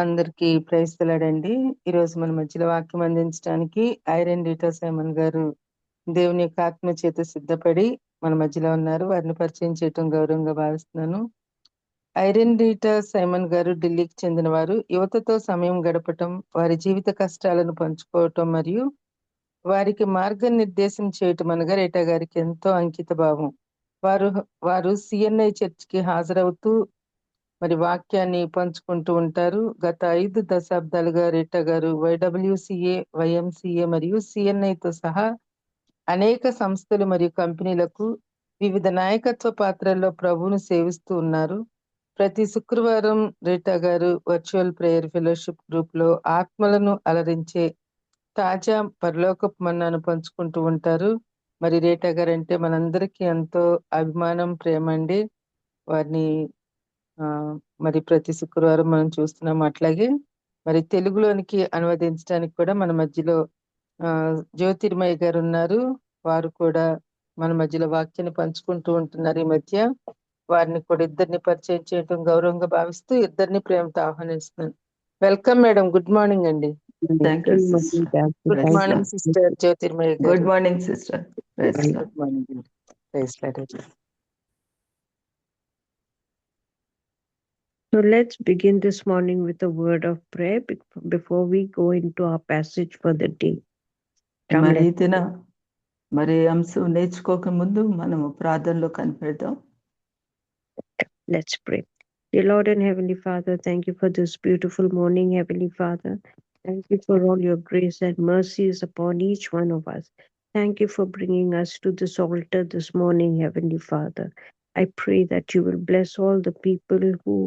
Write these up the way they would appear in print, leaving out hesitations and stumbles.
అందరికీ ప్రైజ్ తెలాడండి. ఈరోజు మన మధ్యలో వాక్యం అందించడానికి ఐరన్ రీటా సైమన్ గారు దేవుని యొక్క ఆత్మ చేత సిద్ధపడి మన మధ్యలో ఉన్నారు. వారిని పరిచయం చేయటం గౌరవంగా భావిస్తున్నాను. ఐరన్ రీటా సైమన్ గారు ఢిల్లీకి చెందినవారు. యువతతో సమయం గడపటం, వారి జీవిత కష్టాలను పంచుకోవటం మరియు వారికి మార్గనిర్దేశం చేయటం అనగా రీటా గారికి ఎంతో అంకిత భావం. వారు వారు సిఎన్ఐ చర్చికి హాజరవుతూ మరి వాక్యాన్ని పంచుకుంటూ ఉంటారు. గత 5 దశాబ్దాలుగా రీటా గారు వైడబ్ల్యూసిఏ, వైఎంసిఏ మరియు సిఎన్ఐతో సహా అనేక సంస్థలు మరియు కంపెనీలకు వివిధ నాయకత్వ పాత్రల్లో ప్రభువును సేవిస్తూ ఉన్నారు. ప్రతి శుక్రవారం రీటా గారు వర్చువల్ ప్రేయర్ ఫెలోషిప్ గ్రూప్ లో ఆత్మలను అలరించే తాజా పరలోకపు మన్నాను పంచుకుంటూ ఉంటారు. మరి రీటా గారు అంటే మనందరికీ ఎంతో అభిమానం, ప్రేమ అండి. వారిని మరి ప్రతి శుక్రవారం మనం చూస్తున్నాం. అట్లాగే మరి తెలుగులోనికి అనువదించడానికి కూడా మన మధ్యలో జ్యోతిర్మయ్య గారు ఉన్నారు. వారు కూడా మన మధ్యలో వాక్యాన్ని పంచుకుంటూ ఉంటున్నారు. ఈ మధ్య వారిని కూడా ఇద్దరిని పరిచయం చేయడం గౌరవంగా భావిస్తూ ఇద్దరిని ప్రేమతో ఆహ్వానిస్తున్నాను. Welcome madam. గుడ్ మార్నింగ్ అండి. Thank you, sister. Good morning sister Jyothirmayya garu. Good morning, sister. Praise the Lord. Good morning అండి. Praise lord. So let's begin this morning with a word of prayer before we go into our passage for the day. మరి ఈ దిన మరి అంశం నేర్చుకోక ముందు మనము ప్రార్థనలో కనిపెడదాం. Let's pray. Dear Lord and Heavenly Father, thank you for this beautiful morning, Heavenly Father. Thank you for all your grace and mercies upon each one of us. Thank you for bringing us to this altar this morning, Heavenly Father. I pray that you will bless all the people who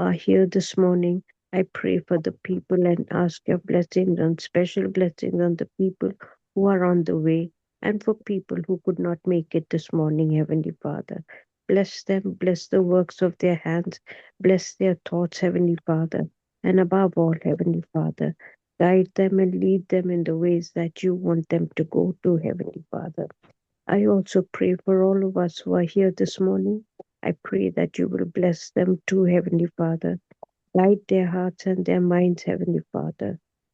are here this morning. I pray for the people and ask your blessings and special blessings on the people who are on the way and for people who could not make it this morning, Heavenly Father. Bless them, bless the works of their hands, bless their thoughts, Heavenly Father. And above all, Heavenly Father, guide them and lead them in the ways that you want them to go to, Heavenly Father. I also pray for all of us who are here this morning. I pray that you will bless them too, Heavenly Father. Guide their hearts and their minds, Heavenly Father.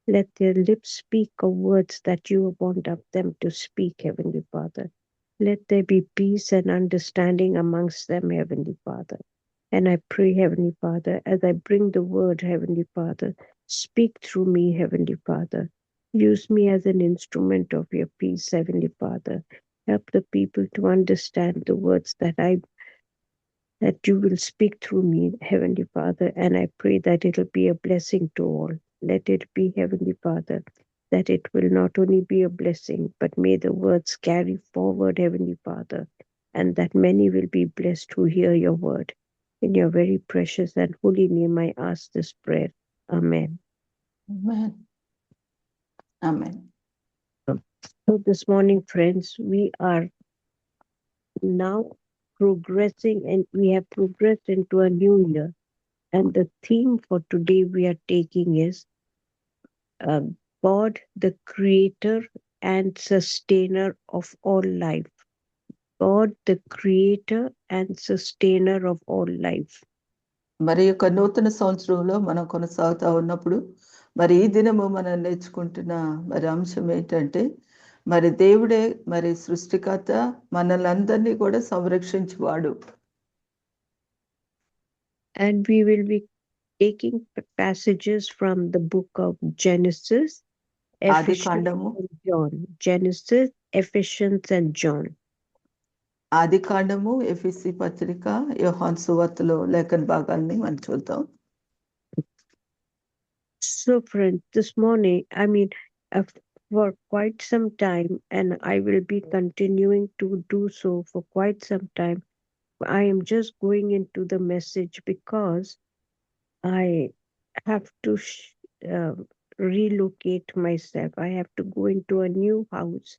Let their lips speak of words that you want them to speak, Heavenly Father. Let there be peace and understanding amongst them, Heavenly Father. And I pray, Heavenly Father, as I bring the word, Heavenly Father, speak through me, Heavenly Father. Use me as an instrument of your peace, Heavenly Father. Help the people to understand the words that you will speak through me, Heavenly Father. And I pray that it will be a blessing to all. Let it be, Heavenly Father, that it will not only be a blessing, but may the words carry forward, Heavenly Father, and that many will be blessed who hear your word. In your very precious and holy name, I ask this prayer. Amen. Amen. Amen. So this morning, friends, we are now progressing and we have progressed into a new year. And the theme for today we are taking is God, the creator and sustainer of all life. God, the creator and sustainer of all life. మరి యొక్క నూతన సంవత్సరంలో మనం కొనసాగుతా ఉన్నప్పుడు మరి ఈ దినము మనం నేర్చుకుంటున్న మరి అంశం ఏంటంటే మరి దేవుడే మరి సృష్టికర్త, మనల్ని కూడా సంరక్షించువాడు. And we will be taking passages from the book of Genesis, Ephesians and John. Genesis, Ephesians and John. ఆది కాండము, ఎఫెసీ పత్రిక, యోహాను సువార్తలో లేఖన భాగాల్ని మనం చూద్దాం. So friends, this morning, for quite some time, and I will be continuing to do so for quite some time, I am just going into the message because I have to relocate myself. I have to go into a new house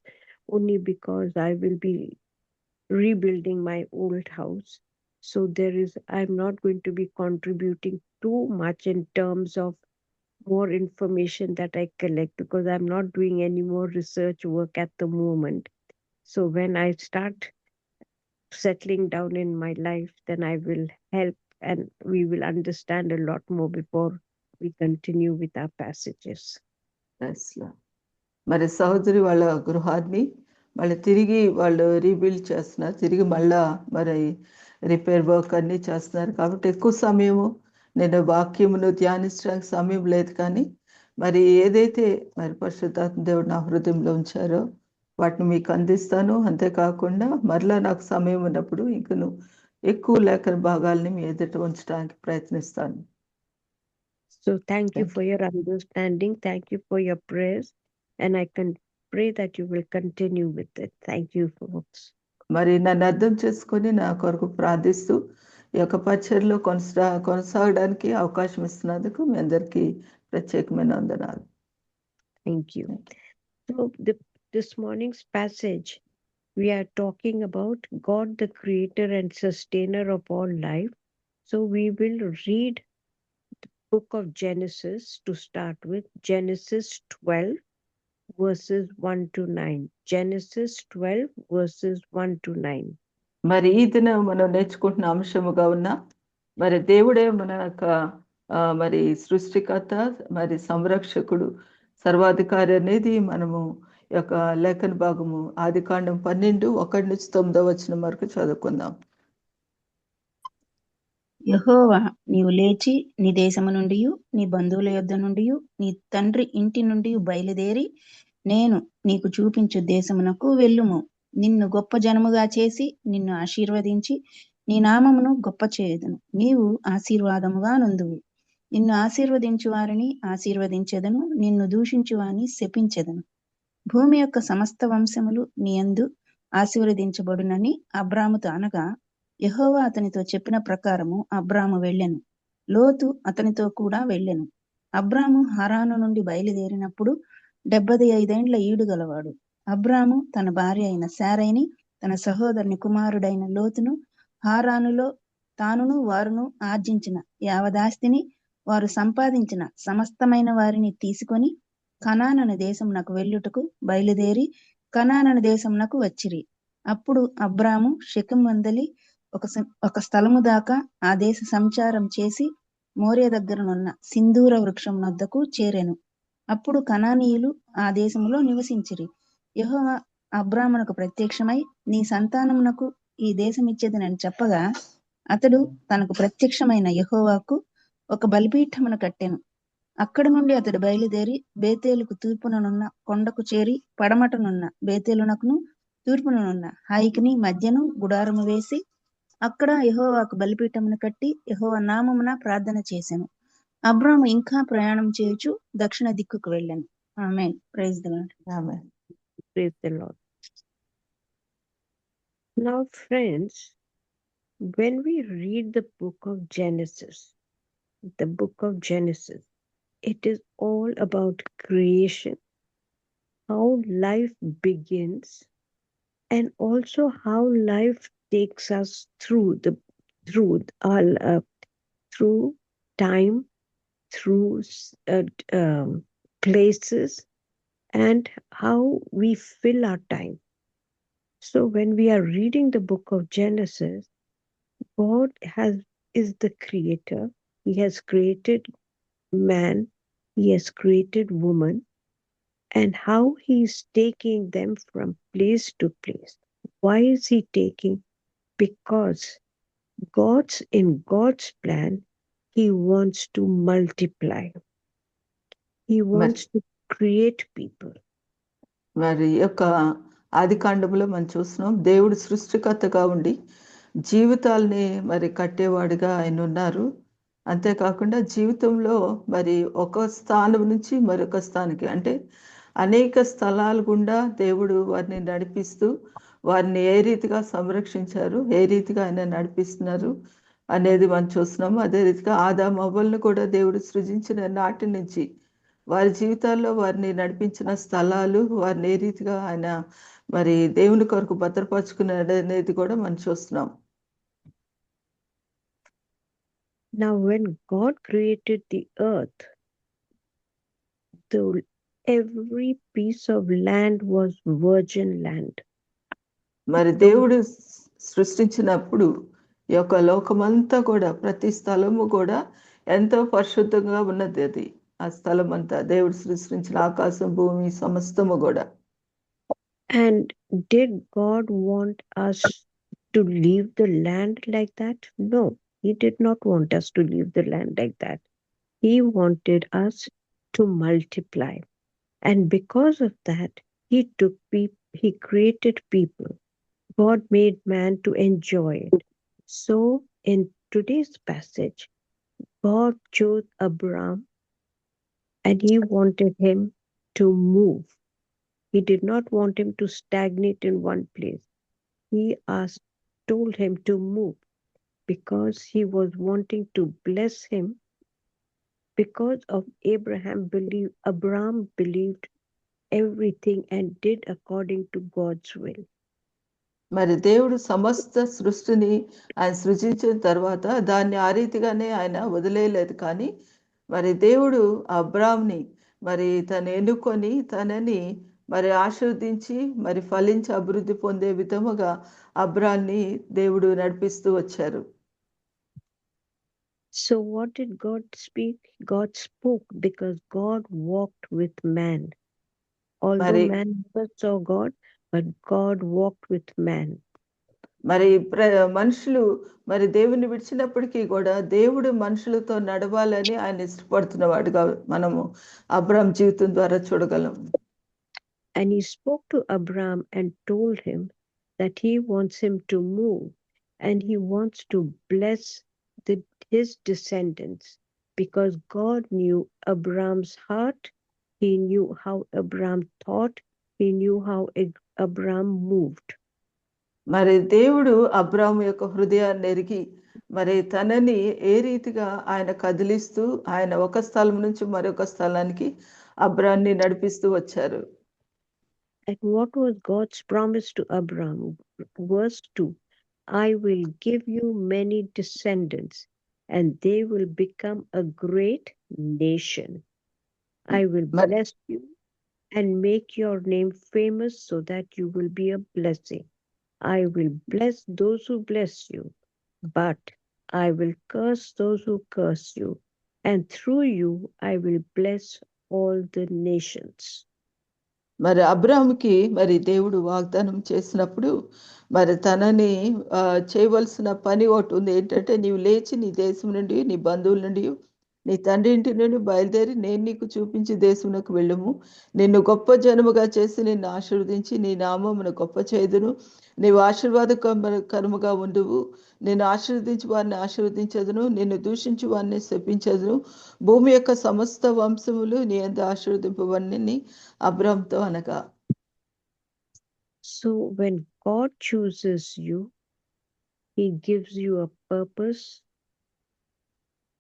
only because I will be rebuilding my old house. So I'm not going to be contributing too much in terms of more information that I collect because I'm not doing any more research work at the moment. So when I start settling down in my life, then I will help and we will understand a lot more before we continue with our passages. మరి సహోదరి వాళ్ళ గృహాన్ని మళ్ళీ తిరిగి వాళ్ళు rebuild చేస్తున్నారు, తిరిగి మళ్ళా మరి రిపేర్ వర్క్ అన్నీ చేస్తున్నారు. కాబట్టి ఎక్కువ సమయము నేను వాక్యమును ధ్యానించడానికి సమయం లేదు, కానీ మరి ఏదైతే మరి పరిశుద్ధాత్మ దేవుడు నా హృదయంలో ఉంచారో వాటిని మీకు అందిస్తాను. అంతేకాకుండా మరలా నాకు సమయం ఉన్నప్పుడు ఇంకను ఎక్కువ లేఖన భాగాల్ని మీ ఎదుట ఉంచడానికి ప్రయత్నిస్తాను. So thank you for your understanding. Thank you for your prayers. And I can pray that you will continue with it. Thank you, folks. మరి నన్ను అర్థం చేసుకొని నా కొరకు ప్రార్థిస్తూ ఈ యొక్క పరిచర్లో కొనసాగడానికి అవకాశం ఇస్తున్నందుకు మీ అందరికీ ప్రత్యేకమైన వందనాలు. Thank you. So this morning's passage, we are talking about God, the creator and sustainer of all life. So we will read the book of Genesis to start with. Genesis 12 verses 1 to 9. Genesis 12 verses 1 to 9. మరి ఈ దినం మనం నేర్చుకుంటున్న అంశముగా ఉన్న మరి దేవుడే మన యొక్క మరి సృష్టికర్త, మరి సంరక్షకుడు, సర్వాధికారి అనేది మనము యొక్క లేఖన భాగము ఆదికాండం 12:1-9 వరకు చదువుకుందాం. యెహోవా, నీవు లేచి నీ దేశము నుండి నీ బంధువుల యొద్ద నుండి నీ తండ్రి ఇంటి నుండి బయలుదేరి నేను నీకు చూపించు దేశమునకు వెళ్ళుము. నిన్ను గొప్ప జనముగా చేసి నిన్ను ఆశీర్వదించి నీ నామమును గొప్ప చేయుదును. నీవు ఆశీర్వాదముగా నొందువు. నిన్ను ఆశీర్వదించు వారిని ఆశీర్వదించెదను, నిన్ను దూషించు వారిని శపించెదను. భూమి యొక్క సమస్త వంశములు నీ యందు ఆశీర్వదించబడునని అబ్రాముతో అనగా, యెహోవా అతనితో చెప్పిన ప్రకారము అబ్రాము వెళ్ళెను. లోతు అతనితో కూడా వెళ్ళెను. అబ్రాము హారాను నుండి బయలుదేరినప్పుడు 75 ఏండ్ల ఈడు గలవాడు. అబ్రాము తన భార్య అయిన శారైని, తన సహోదరుని కుమారుడైన లోతును హారానులో తానును వారును ఆర్జించిన యావదాస్తిని, వారు సంపాదించిన సమస్తమైన వారిని తీసుకొని కనానను దేశమునకు వెళ్ళుటకు బయలుదేరి కనానను దేశమునకు వచ్చిరి. అప్పుడు అబ్రాము షెకెము వందలి ఒక స్థలము దాకా ఆ దేశ సంచారం చేసి మోరే దగ్గరనున్న సింధూర వృక్షం వద్దకు చేరెను. అప్పుడు కనానీయులు ఆ దేశములో నివసించిరి. యెహోవా అబ్రామునకు ప్రత్యక్షమై, నీ సంతానమునకు ఈ దేశం ఇచ్చేదనని చెప్పగా, అతడు తనకు ప్రత్యక్షమైన యెహోవాకు ఒక బలిపీఠమును కట్టెను. అక్కడి నుండి అతడు బయలుదేరి బేతేలుకు తూర్పుననున్న కొండకు చేరి పడమటనున్న బేతేలునకును తూర్పుననున్న హాయికిని మధ్యను గుడారము వేసి అక్కడ యెహోవాకు బలిపీఠమును కట్టి యెహోవా నామమున ప్రార్థన చేసెను. అబ్రాము ఇంకా ప్రయాణం చేయుచు దక్షిణ దిక్కుకు వెళ్ళెను. ఆమేన్. Praise the lord. ఆమేన్. Praise the Lord. Now, friends, when we read the book of Genesis, it is all about creation, how life begins, and also how life takes us through time, through places, and how we fill our time. So when we are reading the book of Genesis, God is the creator. He has created man, he has created woman, and how he is taking them from place to place. Why is he taking? Because in God's plan, he wants to multiply. He wants to create people. మరి యొక్క ఆది కాండంలో మనం చూస్తున్నాం, దేవుడు సృష్టికర్తగా ఉండి జీవితాల్ని మరి కట్టేవాడిగా ఆయన ఉన్నారు. అంతేకాకుండా జీవితంలో మరి ఒక స్థానం నుంచి మరొక స్థానానికి, అంటే అనేక స్థలాల గుండా దేవుడు వారిని నడిపిస్తూ వారిని ఏ రీతిగా సంరక్షించారు, ఏ రీతిగా ఆయన నడిపిస్తున్నారు అనేది మనం చూస్తున్నాము. అదే రీతిగా ఆదాము అవ్వలను కూడా దేవుడు సృజించిన నాటి నుంచి వారి జీవితాల్లో వారిని నడిపించిన స్థలాలు, వారిని ఏ రీతిగా ఆయన మరి దేవుని కొరకు భద్రపరుచుకున్నాడు అనేది కూడా మనం చూస్తున్నాం. Now, when God created the earth, every piece of land was virgin land. మరి దేవుడు సృష్టించినప్పుడు ఈ యొక్క లోకమంతా కూడా, ప్రతి స్థలము కూడా ఎంతో పరిశుద్ధంగా ఉన్నది అది. ఆ స్థలం అంతా దేవుడు సృష్టించిన ఆకాశం భూమి సమస్తము కూడా. And did God want us to leave the land like that? No, He did not want us to leave the land like that. He wanted us to multiply. And because of that, He created people. God made man to enjoy it. So in today's passage, God chose Abraham and He wanted him to move. He did not want him to stagnate in one place. He told him to move because He was wanting to bless him. Because of Abraham believed everything and did according to God's will. మరి దేవుడు సమస్త సృష్టిని ఆయన సృజించిన తర్వాత దాన్ని ఆ రీతిగానే ఆయన వదిలేయలేదు. కానీ మరి దేవుడు అబ్రామ్ని మరి తను ఎన్నుకొని తనని మరి ఆశీర్వదించి మరి ఫలించి అభివృద్ధి పొందే విధముగా అబ్రాన్ని దేవుడు నడిపిస్తూ వచ్చారు. So what did God speak? God spoke because God walked with man. Although మరి man never saw God, but God walked with man. మరి మనుషులు మరి దేవుని విడిచినప్పటికీ కూడా దేవుడు మనుషులతో నడవాలని ఆయన ఇష్టపడుతున్నవాడుగా మనము అబ్రామ్ జీవితం ద్వారా చూడగలం. And He spoke to Abraham and told him that He wants him to move and He wants to bless his descendants because God knew Abraham's heart. He knew how Abraham thought. He knew how Abraham moved. మరి దేవుడు అబ్రాము యొక్క హృదయాన్ని ఎరిగి మరి తనని ఏ రీతిగా ఆయన కదిలిస్తూ ఆయన ఒక స్థలం నుంచి మరొక స్థలానికి అబ్రాన్ని నడిపిస్తూ వచ్చారు. And what was God's promise to Abraham? Verse 2, I will give you many descendants and they will become a great nation. I will మరి bless you and make your name famous so that you will be a blessing. I will bless those who bless you, but I will curse those who curse you, and through you I will bless all the nations. మరి అబ్రాముకి మరి దేవుడు వాగ్దానం చేసినప్పుడు మరి తనని చేయవలసిన పని ఒకటి ఉంది. ఏంటంటే నీవు లేచి నీ దేశం నుండి నీ బంధువుల నుండి నీ తండ్రి ఇంటి నుండి బయలుదేరి నేను నీకు చూపించి దేశమునకు వెళ్ళుము. నిన్ను గొప్ప జనముగా చేసి నిన్ను ఆశీర్వదించి నీ నామమును గొప్ప చేదును. నీవు ఆశీర్వాదకరముగా ఉండువు. నిన్ను ఆశీర్వదించి వారిని ఆశీర్వదించదును, నిన్ను దూషించి వారిని శపించదును. భూమి యొక్క సమస్త వంశములు నీ యందు ఆశీర్వదింపబడినని అబ్రాముతో అనగా. So when God chooses you, He gives you a purpose.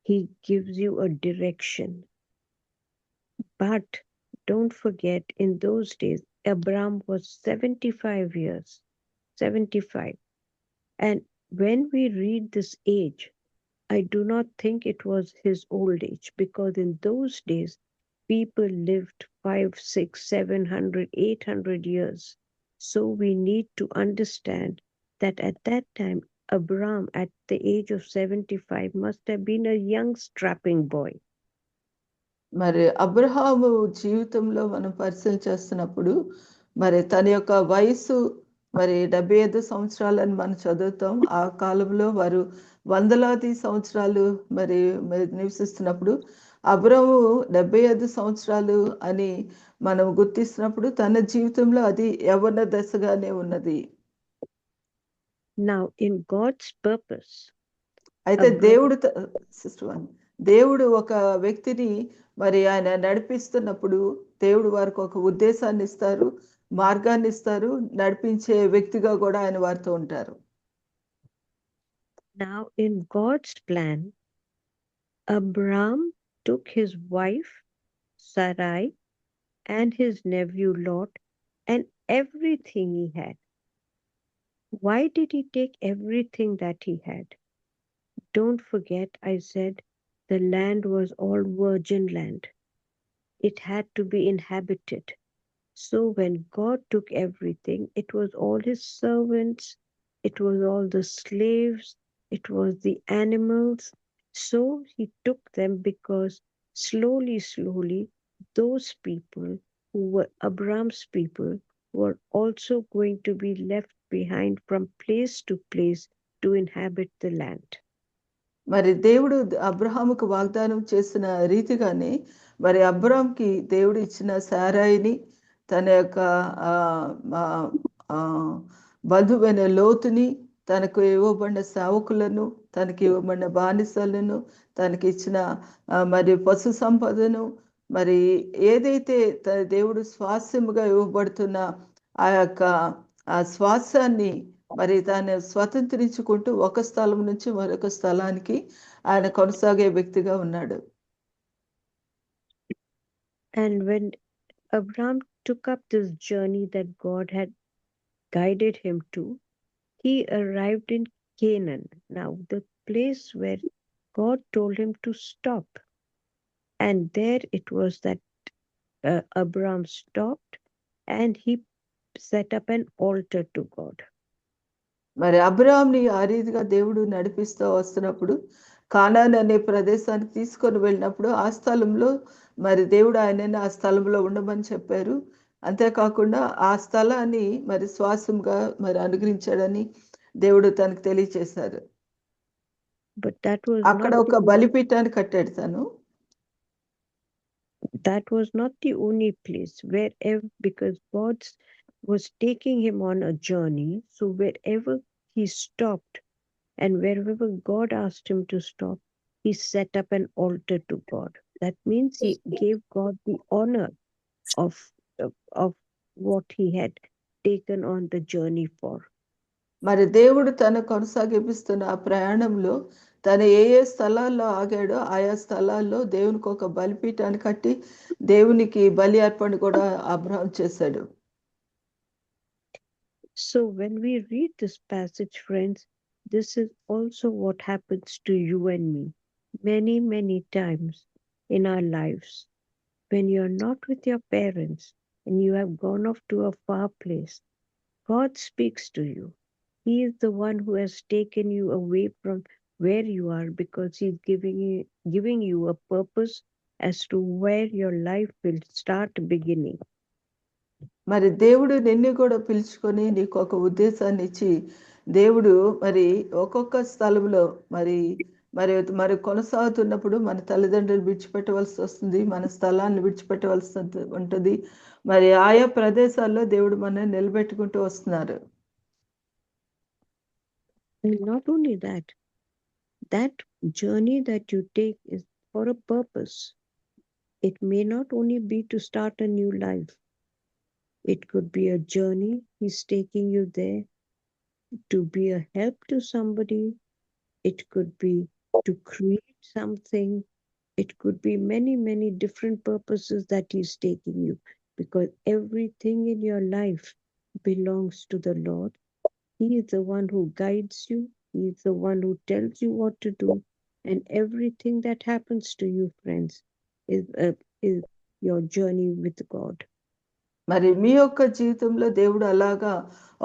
He gives you a direction. But don't forget, in those days, Abraham was 75 years. 75. And when we read this age, I do not think it was his old age, because in those days, people lived 500, 600, 700, 800 years. So we need to understand that at that time, Abraham, at the age of 75, must have been a young, strapping boy. మరి అబ్రహాము జీవితంలో మనం పరిశీలన చేస్తున్నప్పుడు మరి తన యొక్క వయసు మరి 75 సంవత్సరాలని మనం చదువుతాం. ఆ కాలంలో వారు వందలాది సంవత్సరాలు మరి నివసిస్తున్నప్పుడు అబ్రహాము 75 సంవత్సరాలు అని మనం గుర్తిస్తున్నప్పుడు తన జీవితంలో అది యవ్వన దశగానే ఉన్నది. Now, in God's purpose, అయితే Abraham, దేవుడు ఒక వ్యక్తిని మరి ఆయన నడిపిస్తున్నప్పుడు దేవుడు వారికి ఒక ఉద్దేశాన్ని ఇస్తారు, మార్గాన్ని ఇస్తారు, నడిపించే వ్యక్తిగా కూడా ఆయన వారితో ఉంటారు. now in God's plan, Abraham took his wife Sarai and his nephew Lot and everything he had. Why did he take everything that he had? Don't forget, I said the land was all virgin land. It had to be inhabited. So when God took everything, it was all his servants, it was all the slaves, it was the animals. So he took them because slowly, those people who were Abraham's people were also going to be left behind from place to place to inhabit the land. మరి దేవుడు అబ్రహాముకు వాగ్దానం చేసిన రీతిగానే మరి అబ్రహాంకి దేవుడు ఇచ్చిన సారాయిని తన యొక్క బంధువైన లోతుని, తనకు ఇవ్వబడిన సేవకులను, తనకి ఇవ్వబడిన బానిసలను, తనకి ఇచ్చిన మరి పశు సంపదను, మరి ఏదైతే దేవుడు స్వాస్యముగా ఇవ్వబడుతున్న ఆ యొక్క ఆ శ్వాసాన్ని మరి తాను స్వతంత్రించుకుంటూ ఒక స్థలం నుంచి మరొక స్థలానికి ఆయన కొనసాగే వ్యక్తిగా ఉన్నాడు. And when Abraham took up this journey that God had guided him to, he arrived in Canaan. Now, the place where God told him to stop. And there it was that Abraham stopped and he set up an altar to God. మరి అబ్రహాంని ఆ రీతిగా దేవుడు నడిపిస్తూ వస్తున్నప్పుడు Conan అనే ప్రదేశానికి తీసుకొని వెళ్ళినప్పుడు ఆ స్థలంలో మరి దేవుడు ఆయనని ఆ స్థలంలో ఉండమని చెప్పారు. అంతేకాకుండా ఆ స్థలాన్ని మరి శ్వాసంగా మరి అనుగ్రహించాడని దేవుడు తనకు తెలియచేశారు. అక్కడ ఒక బలిపీఠాన్ని కట్టాడు తను. That was not the only place wherever, because God was taking him on a journey. So wherever he stopped and wherever God asked him to stop, he set up an altar to God. That means he gave God the honor of what he had taken on the journey for. మరి దేవుడు తన కొనసాగిస్తున్న ఆ ప్రయాణంలో తను ఏ స్థలాల్లో ఆగాడో ఆయా స్థలాల్లో దేవునికి ఒక బలిపీఠాన్ని కట్టి దేవునికి బలి అర్పణ కూడా అబ్రహాం చేశాడు. So when we read this passage, friends, this is also what happens to you and me many times in our lives. When you are not with your parents and you have gone off to a far place, God speaks to you. He is the one who has taken you away from where you are because he's giving you a purpose as to where your life will start beginning. మరి దేవుడు నిన్ను కూడా పిలుచుకొని నీకు ఒక ఉద్దేశాన్ని ఇచ్చి దేవుడు మరి ఒక్కొక్క స్థలంలో మరి కొనసాగుతున్నప్పుడు మన తల్లిదండ్రులు విడిచిపెట్టవలసి వస్తుంది, మన స్థలాన్ని విడిచిపెట్టవలసి ఉంటుంది. మరి ఆయా ప్రదేశాల్లో దేవుడు మనల్ని నిలబెట్టుకుంటూ వస్తున్నారు. Not only that journey that you take is for a purpose. It may not only be to start a new life. It could be a journey. He's taking you there to be a help to somebody. It could be to create something. It could be many different purposes that he's taking you, because everything in your life belongs to the Lord. He is the one who guides you. He is the one who tells you what to do. And everything that happens to you, friends, is your journey with God. మరి మీ యొక్క జీవితంలో దేవుడు అలాగా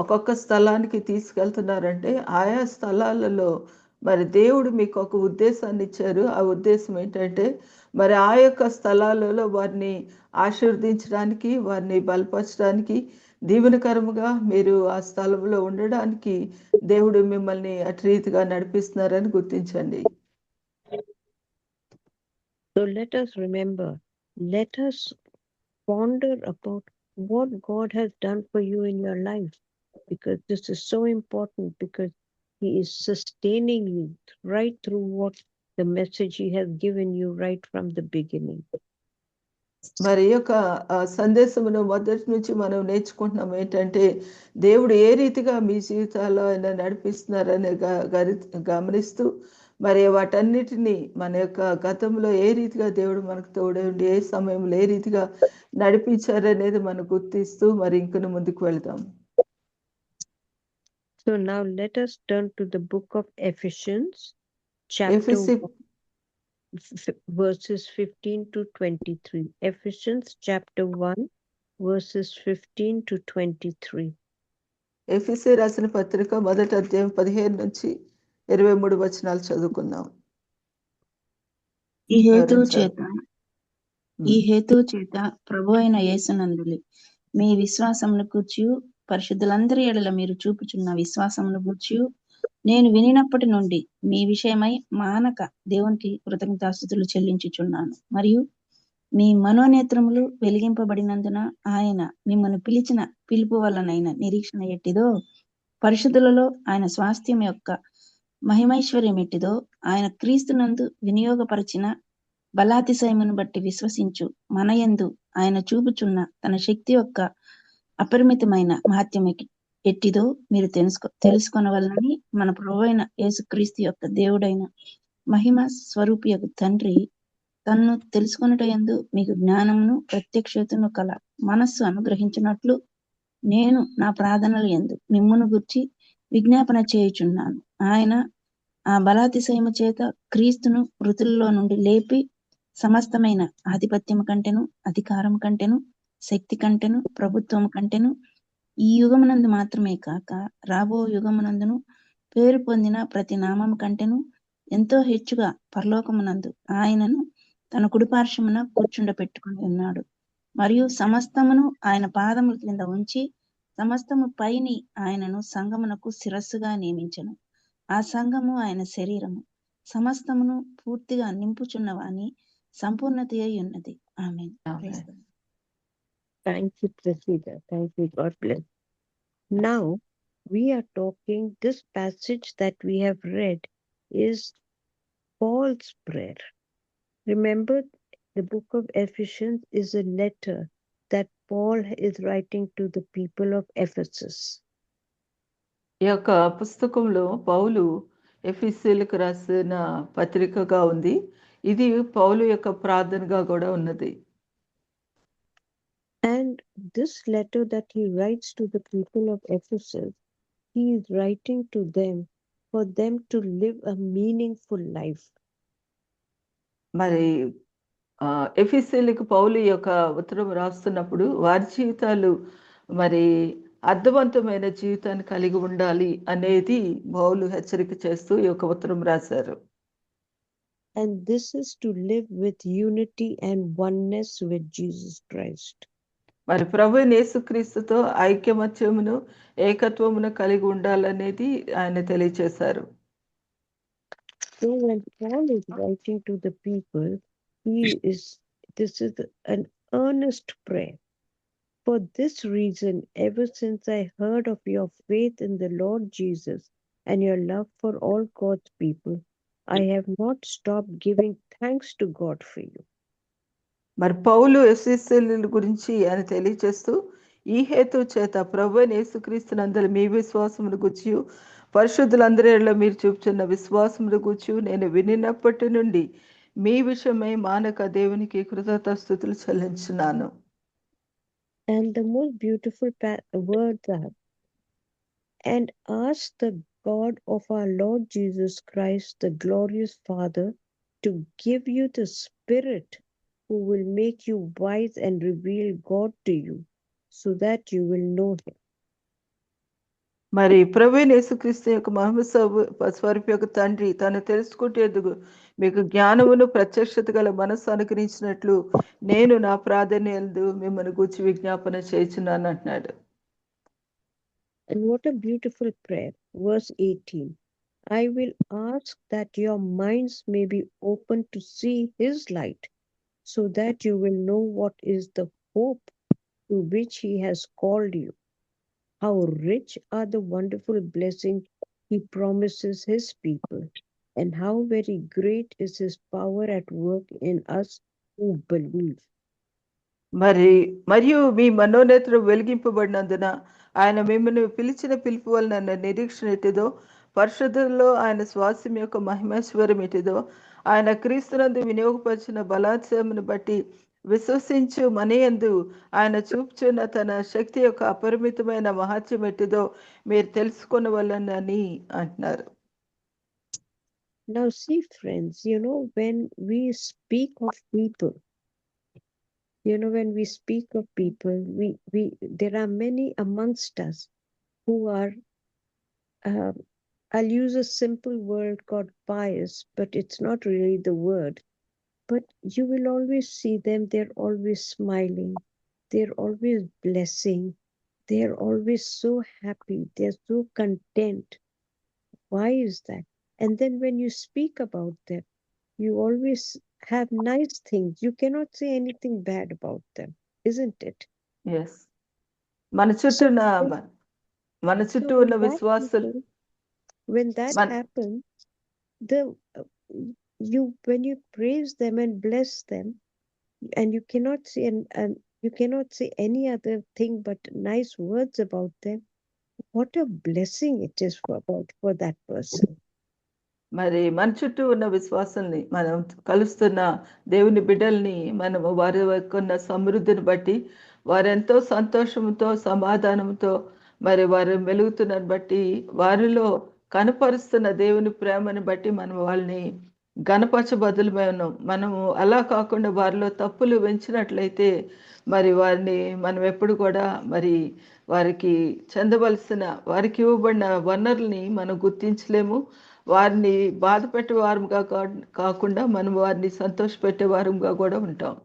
ఒక్కొక్క స్థలానికి తీసుకెళ్తున్నారంటే ఆయా స్థలాలలో మరి దేవుడు మీకు ఒక ఉద్దేశాన్ని ఇచ్చారు. ఆ ఉద్దేశం ఏంటంటే మరి ఆ యొక్క స్థలాలలో వారిని ఆశీర్వదించడానికి, వారిని బలపరచడానికి, దీవెనకరముగా మీరు ఆ స్థలంలో ఉండడానికి దేవుడు మిమ్మల్ని అటు రీతిగా నడిపిస్తున్నారని గుర్తించండి. So let us remember, let us ponder about what God has done for you in your life, because this is so important, because he is sustaining you right through what the message he has given you right from the beginning. మరి యొక్క సందేశమును మొదటి నుంచి మనం నేర్చుకుంటున్నాం ఏంటంటే దేవుడు ఏ రీతిగా మీ జీవితాల్లో ఆయన నడిపిస్తున్నారని గమనిస్తూ మరి వాటన్నిటినీ మన యొక్క గతంలో ఏ రీతిగా దేవుడు మనకు తోడే ఉండి ఏ సమయంలో ఏ రీతిగా నడిపించారనేది మనం గుర్తిస్తూ మరి ఇంకను ముందుకు వెళ్దాం. So now let us turn to the book of Ephesians, chapter 1, verses 15 to 23. Ephesians chapter 1, verses 15 to 23. ఎఫెసీ రాసిన పత్రిక మొదటి అధ్యాయం 15 నుంచి 23 వచనాలు చదువుకుందాం. ఈ హేతువు వివరించాలి. చేత ప్రభు అయిన యేసునందులి మీ విశ్వాసమును గూర్చి పరిశుద్ధులందరి ఎడల మీరు చూపుచున్న విశ్వాసమును గూర్చి నేను వినినప్పటి నుండి మీ విషయమై మానక దేవునికి కృతజ్ఞతాస్తుతులు చెల్లించుచున్నాను. మరియు మీ మనోనేత్రములు వెలిగింపబడినందున ఆయన మిమ్మల్ని పిలిచిన పిలుపు వలనైన నిరీక్షణ ఎట్టిదో, పరిశుద్ధులలో ఆయన స్వాస్థ్యం యొక్క మహిమైశ్వర్యం ఎట్టిదో, ఆయన క్రీస్తునందు వినియోగపరిచిన బలాతిశయమును బట్టి విశ్వసించు మనయందు ఆయన చూపుచున్న తన శక్తి యొక్క అపరిమితమైన మహత్యం ఎట్టిదో మీరు తెలుసుకొనవలనని మన ప్రభువైన యేసుక్రీస్తు యొక్క దేవుడైన మహిమ స్వరూపియగు తండ్రి తన్ను తెలుసుకొనుటయందు మీకు జ్ఞానమును ప్రత్యక్షతను కల మనస్సు అనుగ్రహించినట్లు నేను నా ప్రార్థనల యందు మిమ్మును గుర్చి విజ్ఞాపన చేయుచున్నాను. ఆయన ఆ బలాతిశయము చేత క్రీస్తును మృతులలో నుండి లేపి సమస్తమైన ఆధిపత్యము కంటెను, అధికారము కంటెను, శక్తి కంటెను, ప్రభుత్వము కంటెను, ఈ యుగమునందు మాత్రమే కాక రాబో యుగమునందును పేరు పొందిన ప్రతి నామము కంటెను ఎంతో హెచ్చుగా పరలోకమునందు ఆయనను తన కుడిపార్శ్వమున కూర్చుండపెట్టుకుని ఉన్నాడు. మరియు సమస్తమును ఆయన పాదముల క్రింద ఉంచి సమస్తము పైని ఆయనను సంఘమునకు శిరస్సుగా నియమించెను. ఆ సంఘము ఆయన శరీరము. సమస్తమును పూర్తిగా నింపుచున్నవాని సంపూర్ణత అయి ఉన్నది. ఆమేన్. ఆమేన్. Praise the Lord. Thank you, Prasida. Thank you. God bless. Now, we are talking, this passage that we have read is Paul's prayer. Remember, the book of Ephesians is a letter that Paul is writing to the people of Ephesus. ఈ యొక్క పుస్తకంలో పౌలు ఎఫెసీయులకు రాసిన పత్రికగా ఉంది. ఇది పౌలు యొక్క ప్రార్థనగా కూడా ఉన్నది. And this letter that he writes to the people of Ephesus, he is writing to them for them to live a meaningful life. మరి ఎఫెసీయులకు పౌలు ఈ యొక్క ఉత్తరం రాస్తున్నప్పుడు వారి జీవితాలు మరి అర్థవంతమైన జీవితాన్ని కలిగి ఉండాలి అనేది పౌలు హెచ్చరిక చేస్తూ ఈ యొక్క ఉత్తరం రాశారు. And this is to live with unity and oneness with Jesus Christ. మరి ప్రభు యేసుక్రీస్తుతో ఐక్యమత్యమును ఏకత్వమును కలిగి ఉండాలనేది ఆయన తెలియచేశారు. So when Paul is writing to the people, this is an earnest prayer. For this reason, ever since I heard of your faith in the Lord Jesus and your love for all God's people, I have not stopped giving thanks to God for you. మరి పౌలు ఎఫెసీయుల గురించి ఆయన తెలియచేస్తూ ఈ హేతు చేత ప్రభు యేసుక్రీస్తునందు మీ విశ్వాసమును గూర్చి పరిశుద్ధులందరిలో మీరు చూపుచున్న విశ్వాసమును గూర్చి నేను వినినప్పటి నుండి మీ విషయమై మానక దేవునికి కృతజ్ఞతాస్తుతులు చెల్లించున్నాను. And the most beautiful words are, and ask the God of our Lord Jesus Christ, the glorious Father, to give you the Spirit who will make you wise and reveal God to you, so that you will know Him. మరి ప్రభు యేసుక్రీస్తు యొక్క మహిమ స్వరూప యొక్క తండ్రి తను తెలుసుకుంటేందుకు మీకు జ్ఞానమును ప్రత్యక్షత గల మనస్సు అనుగ్రహించినట్లు నేను నా ప్రార్థనయందు మిమ్మల్ని గూర్చి విజ్ఞాపన చేయుచున్నాను అంటున్నాడు. And what a beautiful prayer. Verse 18. I will ask that your minds may be open to see His light, so that you will know what is the hope to which He has called you, how rich are the wonderful blessings He promises His people, and how very great is His power at work in us who believe. మరియు మీ మనోనేత్రం వెలిగింపబడినందున ఆయన మిమ్మల్ని పిలిచిన పిలుపు వలన నిరీక్షణ ఎట్టిదో, పరిశుద్ధుల్లో ఆయన స్వాస్యం యొక్క మహిమేశ్వరం ఎట్టిదో, ఆయన క్రీస్తునందు వినియోగపరిచిన బలాత్సయమును బట్టి విశ్వసించు మనయందు ఆయన చూపుచున్న తన శక్తి యొక్క అపరిమితమైన మహత్యం ఎట్టిదో మీరు తెలుసుకొనవలెనని అంటున్నారు. Now see friends, when we speak of people, when we speak of people, there are many amongst us who are, I'll use a simple word called pious, but it's not really the word. but you will always see them. They're always smiling. They're always blessing. They're always so happy. They're so content. Why is that? And then when you speak about them, you always have nice things. You cannot say anything bad about them, isn't it? Yes మన చుట్టూ So ఉన్న when, మన so చుట్టూ when ఉన్న that విశ్వాసులు happens, when that మన happens, the when you praise them and bless them, and you cannot say and you cannot say any other thing but nice words about them, what a blessing it is for that person. మరి మన చుట్టూ ఉన్న విశ్వాసాన్ని మనం కలుస్తున్న దేవుని బిడ్డల్ని మనము వారి యొక్క ఉన్న సమృద్ధిని బట్టి వారెంతో సంతోషంతో సమాధానంతో మరి వారు వెలుగుతున్నని బట్టి వారిలో కనపరుస్తున్న దేవుని ప్రేమని బట్టి మనం వాళ్ళని గణపరచబదులమై ఉన్నాం. మనము అలా కాకుండా వారిలో తప్పులు పెంచినట్లయితే మరి వారిని మనం ఎప్పుడు కూడా మరి వారికి చెందవలసిన వారికి ఇవ్వబడిన వనరుల్ని మనం గుర్తించలేము. వారిని బాధ పెట్టే వారంగా కాకుండా మనం వారిని సంతోషపెట్టే వారంగా కూడా ఉంటాం.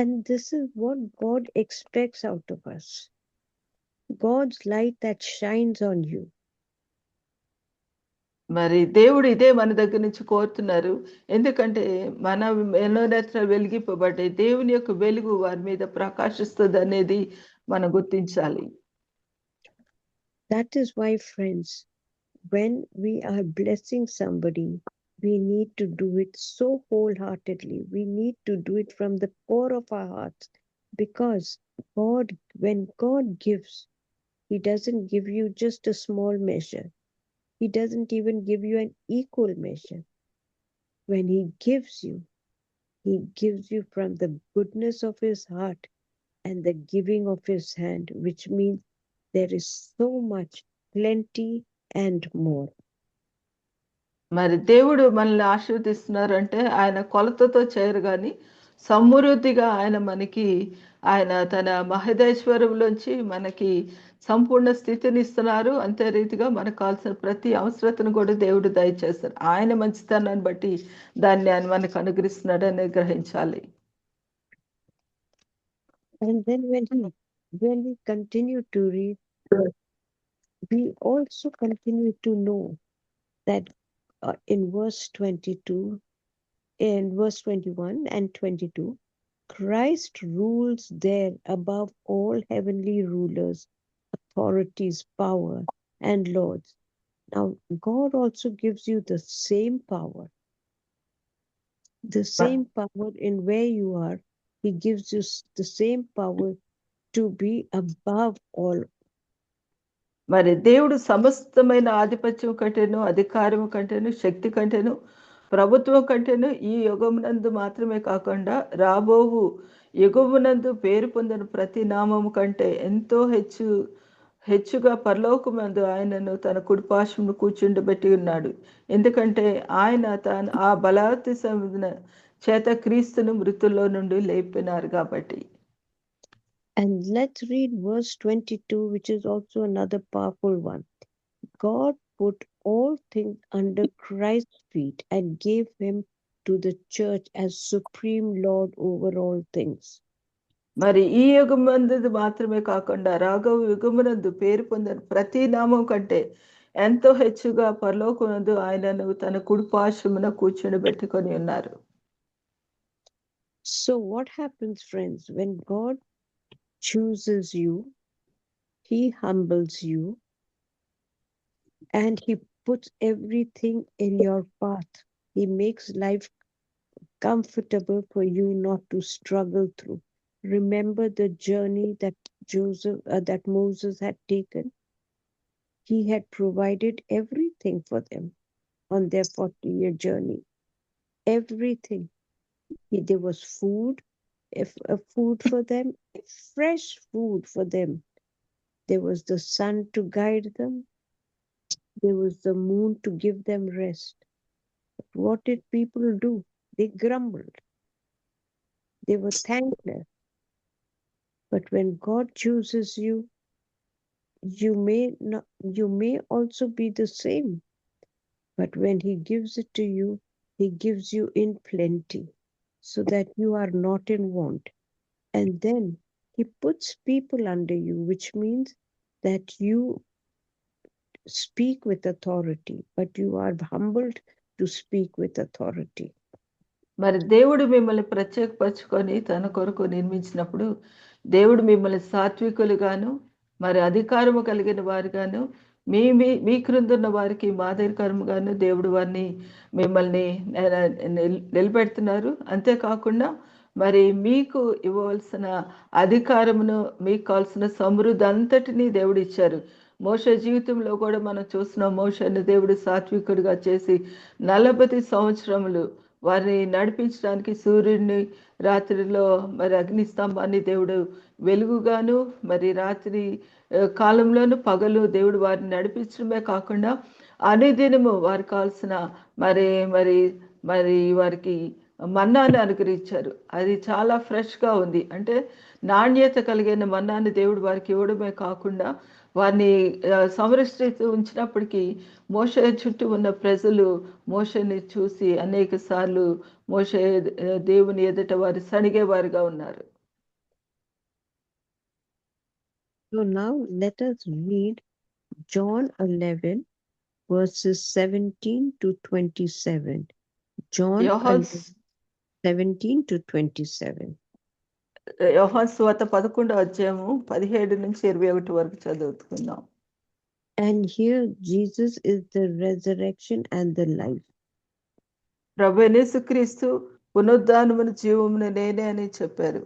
And this is what God expects out of us. God's light that shines on you. మరి దేవుడు ఇదే మన దగ్గర నుంచి కోరుతున్నారు. ఎందుకంటే మన మనోనేత్రాలు వెలిగింపబడ్డాయి. దేవుని యొక్క వెలుగు వారి మీద ప్రకాశిస్తుంది అనేది మనం గుర్తించాలి. That is why, friends, when we are blessing somebody, we need to do it so wholeheartedly. We need to do it from the core of our hearts, because when God gives, He doesn't give you just a small measure. He doesn't even give you an equal measure. When He gives you from the goodness of His heart and the giving of His hand, which means there is so much, plenty and more. మరి దేవుడు మనల్ని ఆశీర్వదిస్తున్నారంటే ఆయన కొలతతో చేయరు, కానీ సమృద్ధిగా ఆయన తన మహదైశ్వర్యంలోంచి మనకి సంపూర్ణ స్థితిని ఇస్తున్నారు. అంతే రీతిగా మనకు కావాల్సిన ప్రతి అవసరతను కూడా దేవుడు దయచేస్తారు. ఆయన మంచితనాన్ని బట్టి దాన్ని ఆయన మనకు అనుగ్రహిస్తున్నాడు అని గ్రహించాలి. And then when we continue to read, we also continue to know that in verse 22, in verse 21 and 22, Christ rules there above all heavenly rulers, authorities, power, and lords. Now, God also gives you the same power. The same power in where you are. He gives you the same power to be above all. మరి దేవుడు సమస్తమైన ఆధిపత్యం కంటేను, అధికారం కంటేను, శక్తి కంటేను, ప్రభుత్వం కంటేను ఈ యుగమునందు మాత్రమే కాకుండా రాబోవు యుగమునందు పేరు పొందిన ప్రతి నామము కంటే ఎంతో హెచ్చుగా పరలోకమందు ఆయనను తన కుడిపార్శ్వమున కూర్చుండబెట్టి ఉన్నాడు. ఎందుకంటే ఆయన ఆ బలాతి చేత క్రీస్తును మృతుల్లో నుండి లేపినారు కాబట్టి. And let's read verse 22, which is also another powerful one. God put all things under Christ's feet and gave him to the church as supreme Lord over all things. మరి ఈ యుగమందు మాత్రమే కాకుండా రాఘవ యుగమునందు పేరు పొందిన ప్రతి నామం కంటే ఎంతో హెచ్చుగా పరలోకమునందు ఆయనను తన కుడిపార్శ్వమున కూర్చొని ఉన్నారు. So what happens, friends, when God chooses you, He humbles you, and He puts everything in your path. He makes life comfortable for you not to struggle through. Remember the journey that Moses had taken. He had provided everything for them on their 40-year journey. Everything. There was food, food for them, fresh food for them. There was the sun to guide them. There was the moon to give them rest. But what did people do? They grumbled. They were thankless. But when God chooses you, you may also be the same. But when He gives it to you, He gives you in plenty so that you are not in want. And then he puts people under you, which means that you speak with authority, but you are humbled to speak with authority. మరి దేవుడు మిమ్మల్ని ప్రత్యేకపరచుకొని తన కొరకు నిర్మించినప్పుడు దేవుడు మిమ్మల్ని సాత్వికులుగాను మరి అధికారము కలిగిన వారుగాను మీ మీ మీ క్రిందున్న వారికి మాదిరికరముగాను దేవుడు వారిని మిమ్మల్ని నిలబెడుతున్నారు. అంతేకాకుండా మరి మీకు ఇవ్వవలసిన అధికారమును మీకు కావాల్సిన సమృద్ధి అంతటినీ దేవుడు ఇచ్చారు. మోషే జీవితంలో కూడా మనం చూస్తున్నాం. మోషేని దేవుడు సాత్వికుడిగా చేసి 40 సంవత్సరములు వారిని నడిపించడానికి సూర్యుడిని రాత్రిలో మరి అగ్నిస్తంభాన్ని దేవుడు వెలుగుగాను మరి రాత్రి కాలంలోను పగలు దేవుడు వారిని నడిపించడమే కాకుండా అనుదినము వారికి కావాల్సిన మరి మరి మరి వారికి మన్నాను అనుగ్రహించారు. అది చాలా ఫ్రెష్గా ఉంది. అంటే నాణ్యత కలిగిన మన్నాన్ని దేవుడు వారికి ఇవ్వడమే కాకుండా వారిని సంరక్షిస్తూ ఉంచినప్పటికీ మోషే చుట్టూ ఉన్న ప్రజలు మోషేని చూసి అనేక సార్లు మోషే దేవుని ఎదుట వారు సణిగేవారుగా ఉన్నారు. So now let us read John 11 verses 17 to 27. John 17 to 27. యోహాను సువార్త 11వ అధ్యాయము 17 నుంచి 21 వరకు చదువుకుందాం. And here Jesus is the resurrection and the life. ప్రభు యేసుక్రీస్తు పునరుద్ధానమును జీవమును నేనే అని చెప్పారు.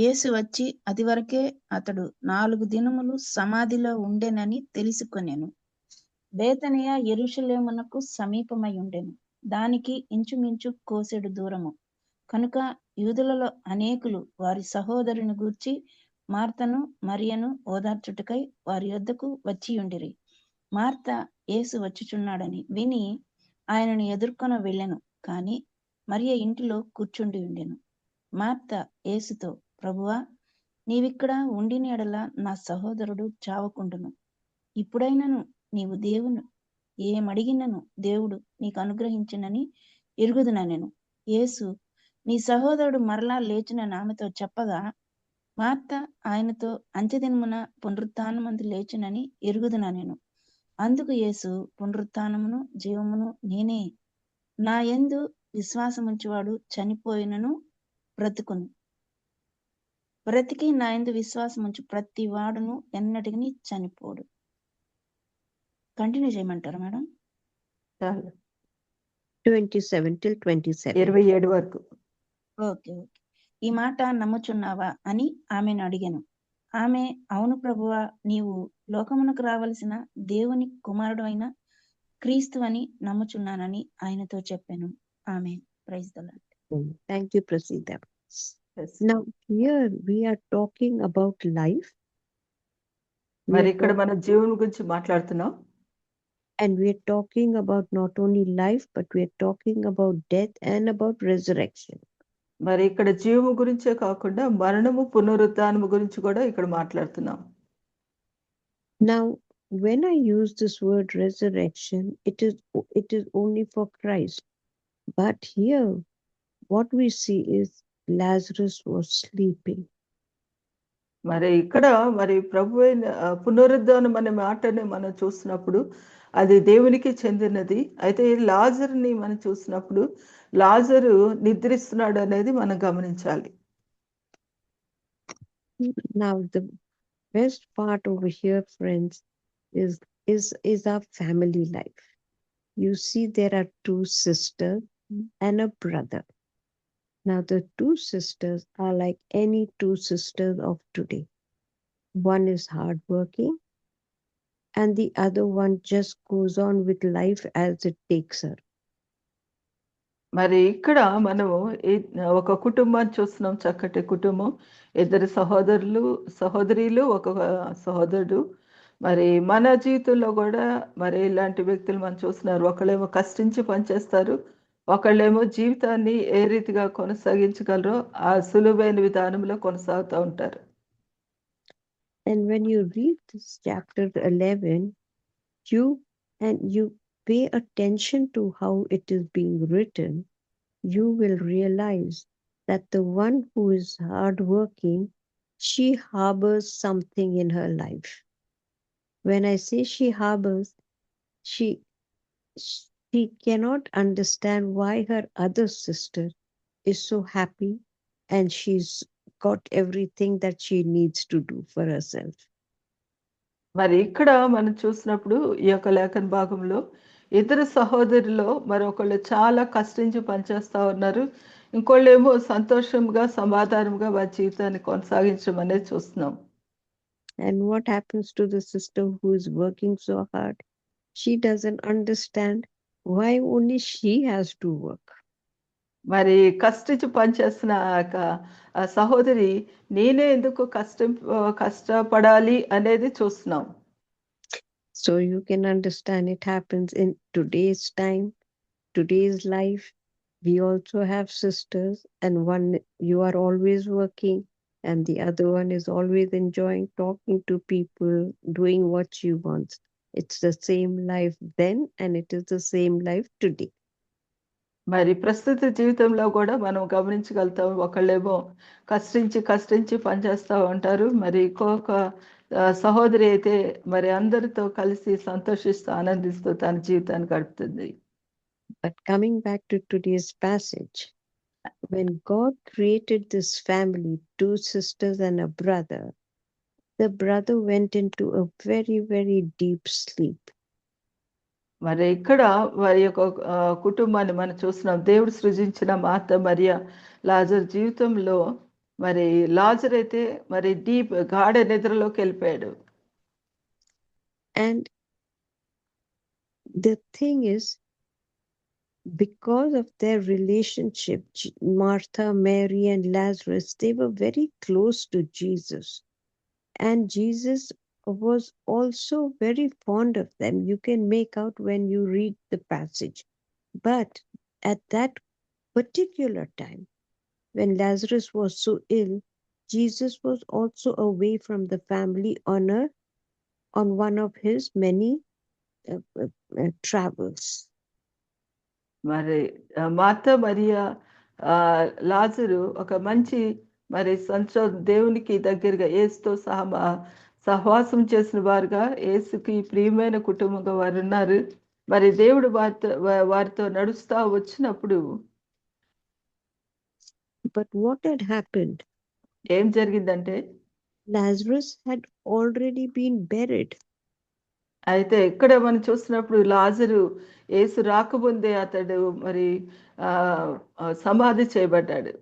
యేసు వచ్చి అది వరకే అతడు 4 దినములు సమాధిలో ఉండెనని తెలుసుకొనెను. బేతనియ యెరూషలేమునకు సమీపమై ఉండెను. దానికి ఇంచుమించు కోసెడు దూరము. కనుక యూదులలో అనేకులు వారి సహోదరుని గూర్చి మార్తను మరియను ఓదార్చుటకై వారి యొద్దకు వచ్చి ఉండిరి. మార్త యేసు వచ్చుచున్నాడని విని ఆయనను ఎదుర్కొన వెళ్ళెను. కాని మరియ ఇంటిలో కూర్చుండి ఉండెను. మార్త యేసుతో, ప్రభువా, నీవిక్కడ ఉండిన ఎడల నా సహోదరుడు చావకుండును. ఇప్పుడైనను నీవు దేవుని ఏమడిగినను దేవుడు నీకు అనుగ్రహించినని ఎరుగుదునా నేను. యేసు, నీ సహోదరుడు మరలా లేచిన ఆమెతో చెప్పగా, మార్త ఆయనతో, అంత్యదినమున పునరుత్థానమందు లేచునని ఎరుగుదునా నేను. అందుకు యేసు, పునరుత్థానమును జీవమును నేనే. నా యందు విశ్వాసముంచువాడు చనిపోయినను బ్రతుకును. బ్రతికి నా యందు విశ్వాసముంచు ప్రతి వాడును ఎన్నటికి చనిపోడు. కంటిన్యూ చేయమంటారా మేడం? 27 till 27. 27 వరకు. ఓకే. ఈ మాట నమ్ముచున్నావా అని ఆమెను అడిగాను. ఆమె, అవును ప్రభువా, నీవు లోకమునకు రావలసిన దేవుని కుమారుడు అయిన క్రీస్తు అని నమ్ముచున్నానని ఆయనతో చెప్పాను. ఆమె. Praise the lord. Thank you, Prasida. Now here we are talking about life. మరి ఇక్కడ మనం జీవనం గురించి మాట్లాడుతున్నాం. And we are talking about not only life, but we are talking about death and about resurrection. మరి ఇక్కడ జీవము గురించే కాకుండా మరణము పునరుత్థానము గురించి కూడా ఇక్కడ మాట్లాడుతున్నాం. Now, when I use this word resurrection, it is only for Christ. But here, what we see is Lazarus was sleeping. మరి ఇక్కడ మరి ప్రభు పునరుద్ధానం అనే మాటని మనం చూసినప్పుడు అది దేవునికి చెందినది. అయితే లాజరుని మనం చూసినప్పుడు లాజరు నిద్రిస్తున్నాడు అనేది మనం గమనించాలి. Now the best part over here, friends, is our family life. You see, there are 2 sisters and a brother. Now the 2 sisters are like any 2 sisters of today. One is hardworking and the other one just goes on with life as it takes her. మరి ఇక్కడ మనము ఒక కుటుంబాన్ని చూస్తున్నాం, చక్కటి కుటుంబం, 2 సహోదరులు, ఒక సహోదరుడు. మరి మన జీవితంలో కూడా మరి ఇలాంటి వ్యక్తులు మనం చూస్తున్నారు. ఒకళ్ళేమో కష్టించి పనిచేస్తారు, ఒకళ్ళేమో జీవితాన్ని ఏ రీతిగా కొనసాగించగలరో ఆ సులువైన విధానంలో కొనసాగుతూ ఉంటారు. And when you read this chapter 11, you pay attention to how it is being written, you will realize that the one who is hardworking, she harbors something in her life. When I say she harbors, she cannot understand why her other sister is so happy and she's got everything that she needs to do for herself. మరి ఇక్కడ మనం చూసినప్పుడు ఈ యొక్క లేఖన భాగంలో ఇద్దరు సహోదరులో మరొకళ్ళు చాలా కష్టించి పనిచేస్తూ ఉన్నారు, ఇంకోళ్ళేమో సంతోషంగా సమాధానంగా వారి జీవితాన్ని కొనసాగించడం అనేది చూస్తున్నాం. And what happens to the sister who is working so hard? She doesn't understand why only she has to work. మరి కష్టించి పనిచేస్తున్న ఆ సహోదరి నేనే ఎందుకు కష్టపడాలి అనేది చూస్తున్నాం. So you can understand it happens in today's time, today's life. We also have sisters, and one you are always working and the other one is always enjoying talking to people, doing what she wants. It's the same life then and it is the same life today. మరి ప్రస్తుత జీవితంలో కూడా మనం గమనించగలుగుతాం, ఒకళ్ళేమో కష్టించి పనిచేస్తూ ఉంటారు, మరి ఇంకొక సహోదరి అయితే మరి అందరితో కలిసి సంతోషిస్తూ ఆనందిస్తూ తన జీవితాన్ని గడుపుతుంది. But coming back to today's passage, when God created this family, 2 sisters and a brother, the brother went into a very, very deep sleep. మరి ఇక్కడ వారి యొక్క కుటుంబాన్ని మనం చూస్తున్నాం. దేవుడు సృజించిన మార్త మరియ లాజర్ జీవితంలో మరి లాజర్ అయితే మరి డీప్ గాఢ నిద్రలోకి వెళ్ళిపోయాడు. And the thing is, because of their relationship, Martha, Mary, and Lazarus, they were very close to Jesus. And Jesus was also very fond of them. You can make out when you read the passage. But at that particular time, when Lazarus was so ill, Jesus was also away from the family on one of his many travels. మరి Martha Mariya లాజరు ఒక మంచి మరి దేవునికి దగ్గరగా యేసుతో సహవాసం చేసిన వారుగా, యేసుకి ప్రియమైన కుటుంబంగా వారు ఉన్నారు. మరి దేవుడు వారితో నడుస్తూ వచ్చినప్పుడు But what had happened? ఏం జరిగిందంటే, Lazarus had already been buried. అయితే ఇక్కడ మనం చూసినప్పుడు లాజరు యేసు రాకముందే అతడు మరి సమాధి చేయబడ్డాడు.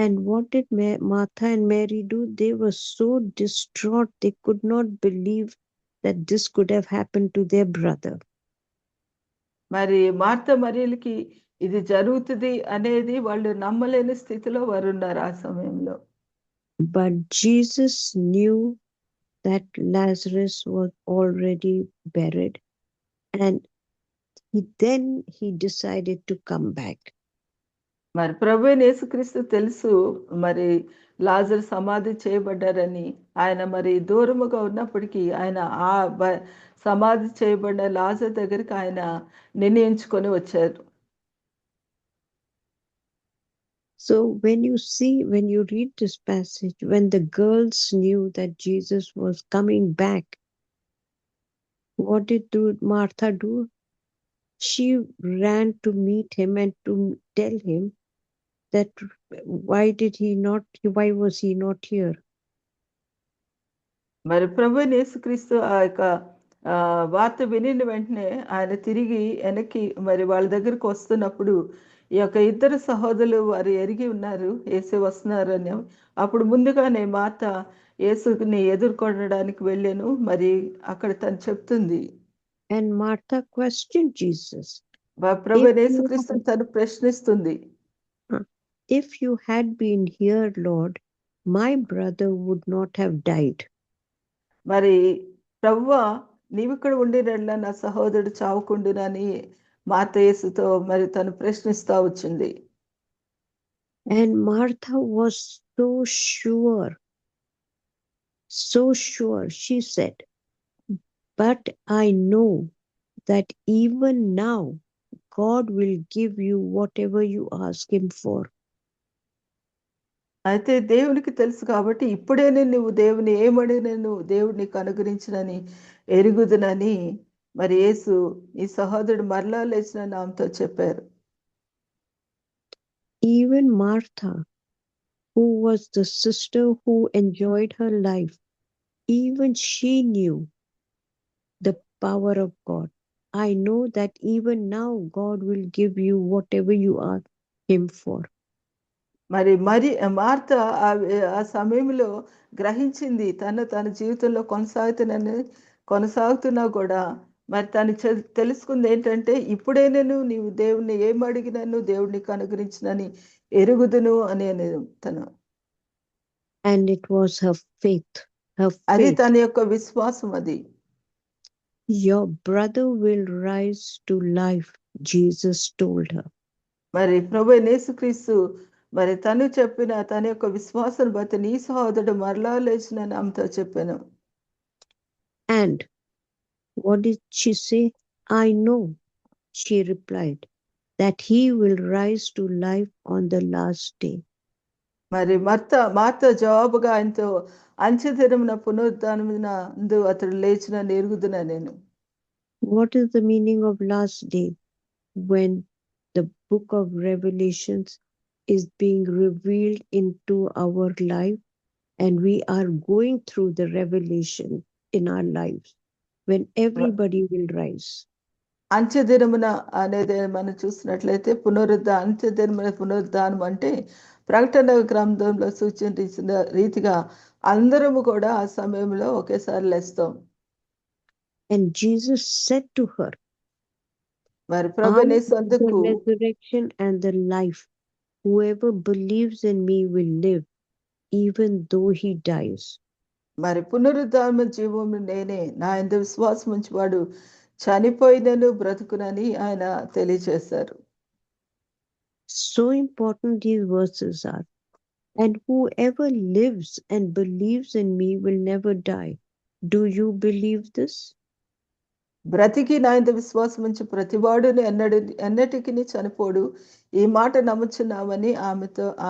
And what did Martha and Mary do? They were so distraught. They could not believe that this could have happened to their brother. మరి మార్త మరియలకి ఇది జరుగుతుంది అనేది వాళ్ళు నమ్మలేని స్థితిలో వారు ఉన్నారు ఆ సమయంలో. But Jesus knew that Lazarus was already buried, and he decided to come back. మరి ప్రభువైన యేసుక్రీస్తు తెలుసు మరి లాజరు సమాధి చేయబడ్డారని. ఆయన మరి దూరముగా ఉన్నప్పటికీ ఆయన ఆ సమాధి చేయబడిన లాజరు దగ్గరికి ఆయన నిర్ణయించుకొని వచ్చారు. So when you read this passage, when the girls knew that Jesus was coming back, what did Martha do? She ran to meet him and to tell him that why was he not here? మరి ప్రభువైన యేసుక్రీస్తు ఆ యొక్క వార్త వినిన వెంటనే ఆయన తిరిగి వెనక్కి మరి వాళ్ళ దగ్గరకు వస్తున్నప్పుడు ఈ యొక్క ఇద్దరు సహోదరులు వారు ఎరిగి ఉన్నారు యేసు వస్తున్నారు అని. అప్పుడు ముందుగానే మార్త యేసుని ఎదుర్కొనడానికి వెళ్ళాను. మరి అక్కడ తను చెప్తుంది. And Martha questioned Jesus. ప్రభువైన యేసుక్రీస్తు తను ప్రశ్నిస్తుంది. If you had been here, Lord, my brother would not have died. మరి ప్రభువా నీవు ఇక్కడ ఉండినట్ల నా సహోదరుడు చావకుండునని మార్త యేసుతో మరి తను ప్రశ్నిస్తూ వచ్చింది. And Martha was so sure So sure, she said, but I know that even now God will give you whatever you ask Him for. అయితే దేవునికి తెలుసు కాబట్టి ఇప్పుడేనే నువ్వు దేవుని ఏమడిగినా నువ్వు దేవుడు నీకు అనుగ్రహించినని ఎరుగుదునని మరి యేసు ఈ సహోదరుడు మరలా లేచిన నామతో చెప్పారు. Even Martha, who was the sister who enjoyed her life, even she knew the power of God. I know that even now God will give you whatever you ask Him for. మరి Martha ఆ సమయంలో గ్రహించింది తన జీవితంలో కొనసాగుతున్నా కూడా మరి తను తెలుసుకుంది ఏంటంటే ఇప్పుడే నీవు దేవుణ్ణి ఏం అడిగినాను దేవుడు నీకు అనుగ్రహించినని ఎరుగుదును అని తను. And it was her faith. అది తన యొక్క విశ్వాసం. అది Your brother will rise to life, Jesus told her. మరి ప్రభువైన యేసుక్రీస్తు మరి తను చెప్పిన తన యొక్క విశ్వాసం బట్టి నీ సహోదరుడు మరలా లేచిన ఆమెతో చెప్పాను. And what did she say? I know, she replied, that he will rise to life on the last day. మరి మార్త జవాబుగా ఆయనతో అంచెదినమున పునరుద్ధానమునందు అతడు లేచిన ఎరుగుదున నేను. What is the meaning of last day? When the book of Revelations is being revealed into our life and we are going through the revelation in our lives, when everybody will rise. అంచెదినమున అనేది మనం చూసినట్లయితే పునరుద్ధానం అంటే ప్రకటన గ్రంథంలో సూచించిన రీతిగా అందరము కూడా ఆ సమయంలో ఒకేసారి లేస్తాం. And Jesus said to her, మరి I ప్రభువైన am యేసు అందుకు the resurrection and the life. Whoever believes in me will live, even though he dies. మరి పునరుద్ధాన జీవము నేనే, నా యందు విశ్వాసం ఉంచువాడు చనిపోయినను బ్రతుకునని ఆయన తెలియజేశారు. So important these verses are. And whoever lives and believes in me will never die. Do you believe this? బ్రతికి నా యందు విశ్వాసం ఉంచి ప్రతివాడును ఎన్నటికి చనిపోడు. ఈ మాట నమ్ముచున్నామని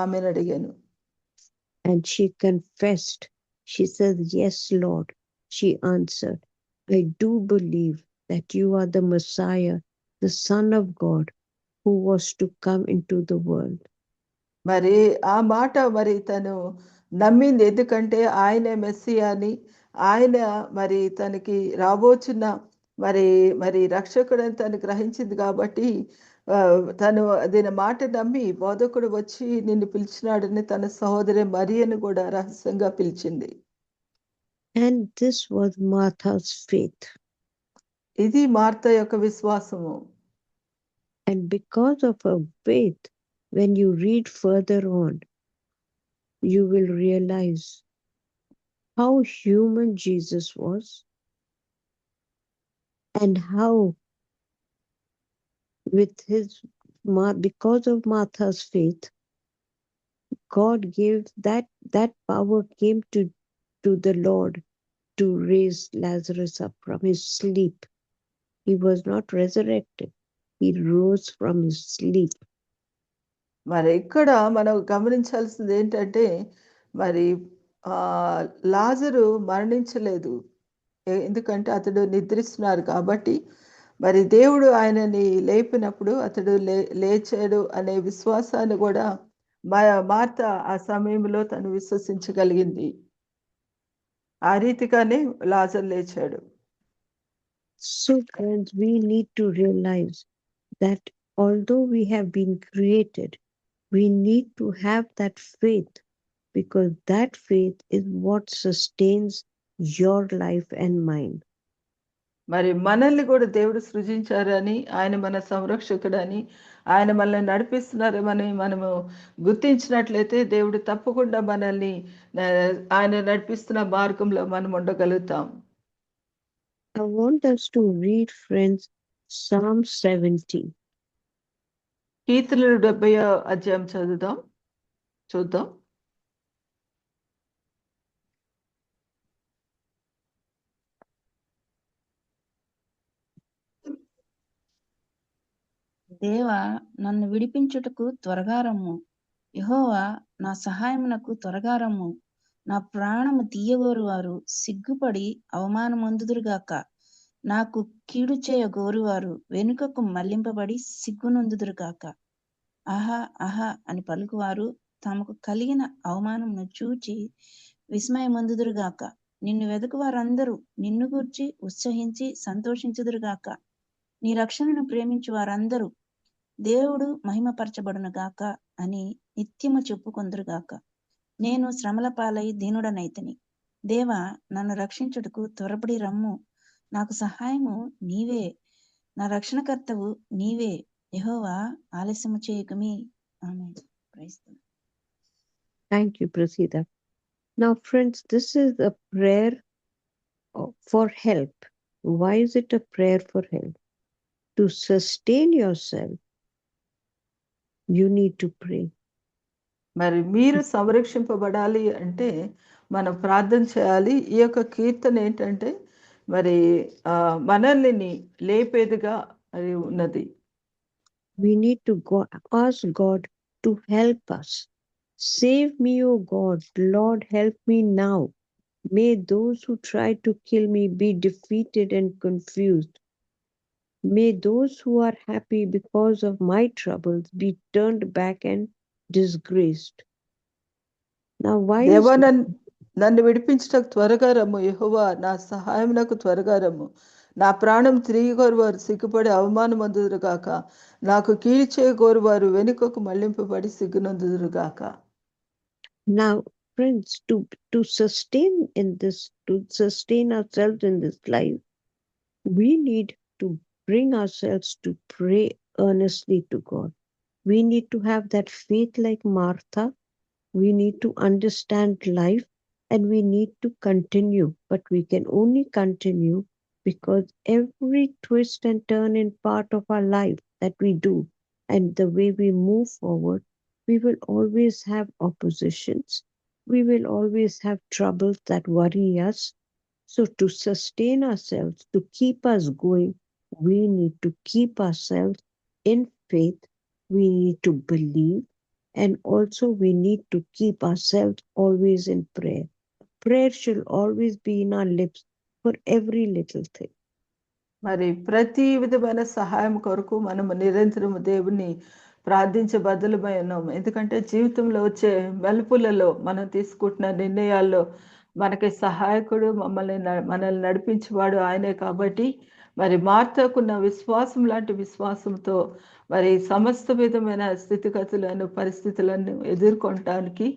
ఆమెను అడిగాను. And she confessed. She said, yes, Lord. She answered, I do believe that you are the Messiah, the Son of God, who was to come into the world. మరి ఆ మాట మరి తను నమ్మింది. ఎందుకంటే ఆయనే మెస్సియా అని, ఆయన మరి తనకి రాబోచున్న మరి రక్షకుడని తను గ్రహించింది కాబట్టి తను దీని మాట నమ్మి బోధకుడు వచ్చి నిన్ను పిలిచినాడని తన సహోదరి మరియను కూడా రహస్యంగా పిలిచింది. And this was Martha's faith. ఇది మార్త యొక్క విశ్వాసము. And because of her faith, when you read further on, you will realize how human Jesus was and how because of Martha's faith, God gave that power came to the Lord to raise Lazarus up from his sleep. He was not resurrected. He rose from his sleep. మరి ఇక్కడ మనం గమనించాల్సింది ఏంటంటే మరి లాజరు మరణించలేదు. ఎందుకంటే అతడు నిద్రిస్తున్నారు కాబట్టి మరి దేవుడు ఆయనని లేపినప్పుడు అతడు లేచాడు అనే విశ్వాసాన్ని కూడా మార్త ఆ సమయంలో తను విశ్వసించగలిగింది. ఆ రీతిగానే లాజరు లేచాడు. So friends, we need to realize that although we have been created, we need to have that faith, because that faith is what sustains your life and mine. మరి మనల్ని కూడా దేవుడు సృజించారని, ఆయన మన సంరక్షకుడని, ఆయన మనల్ని నడిపిస్తున్నారని మనము గుర్తించినట్లయితే దేవుడు తప్పకుండా మనల్ని ఆయన నడిపిస్తున్న మార్గంలో మనం ఉండగలుగుతాం. I want us to read, friends, Psalm 70. కీర్తనలు 70వ అధ్యాయం చూద్దాం. దేవా నన్ను విడిపించుటకు త్వరగా రమ్ము. యెహోవా నా సహాయమునకు త్వరగా రమ్ము. నా ప్రాణము తీయగోరు వారు సిగ్గుపడి అవమానమొందుదురుగాక. నాకు కీడు చేయగోరువారు వెనుకకు మళ్లింపబడి సిగ్గునొందుదురుగాక. ఆహా ఆహా అని పలుకువారు తమకు కలిగిన అవమానమును చూచి విస్మయమొందుదురుగాక. నిన్ను వెదకు వారందరూ నిన్ను గూర్చి ఉత్సహించి సంతోషించుదురుగాక. నీ రక్షణను ప్రేమించు వారందరూ దేవుడు మహిమపరచబడునుగాక అని నిత్యము చెప్పుకొందురుగాక. నేను శ్రమల పాలై దీనుడనైతిని. దేవా నన్ను రక్షించుటకు త్వరపడి రమ్ము. నాకు సహాయము నీవే, నా రక్షణకర్తవు నీవే. యెహోవా ఆలస్యము చేయకుమి. ఆమేన్. Praise the lord. Thank you, Prasida. Now, friends, this is a prayer for help. Why is it a prayer for help? To sustain yourself, you need to pray. మరి మీరు సంరక్షింపబడాలి అంటే మనం ప్రార్థన చేయాలి. ఈ యొక్క కీర్తన ఏంటంటే మరి మనల్ని లేపేదిగా అది ఉన్నది. We need to ask God to help us. Save me, O God. Lord, help me now. May those who try to kill me be defeated and confused. May those who are happy because of my troubles be turned back and disgraced. Now, why is దేవా నన్ను విడిపించటకు త్వరగా రమ్ము. యెహోవా నా సహాయం నాకు త్వరగా రమ్ము. నా ప్రాణం తిరిగి కోరువారు సిగ్గుపడి అవమానం అందుదురుగాక. నాకు కీడు చేయగోరువారు వెనుకకు మళ్లింపబడి సిగ్గునందుదురుగాక. now, friends, to sustain ourselves in this life, we need to bring ourselves to pray earnestly to God. We need to have that faith like Martha. We need to understand life and we need to continue. But we can only continue because every twist and turn in part of our life that we do and the way we move forward, we will always have oppositions. We will always have troubles that worry us. So, to sustain ourselves, to keep us going, we need to keep ourselves in faith. We need to believe. And also, we need to keep ourselves always in prayer. Prayer should always be in our lips for every little thing. మరి ప్రతి విధమైన సహాయం కొరకు మనము నిరంతరం దేవుని ప్రార్థించే బదులమై ఉన్నాము. ఎందుకంటే జీవితంలో వచ్చే మెలుపులలో మనం తీసుకుంటున్న నిర్ణయాల్లో మనకి సహాయకుడు మనల్ని నడిపించేవాడు ఆయనే. కాబట్టి మరి మార్తకున్న విశ్వాసం లాంటి విశ్వాసంతో మరి సమస్త విధమైన స్థితిగతులను పరిస్థితులను ఎదుర్కొనటానికి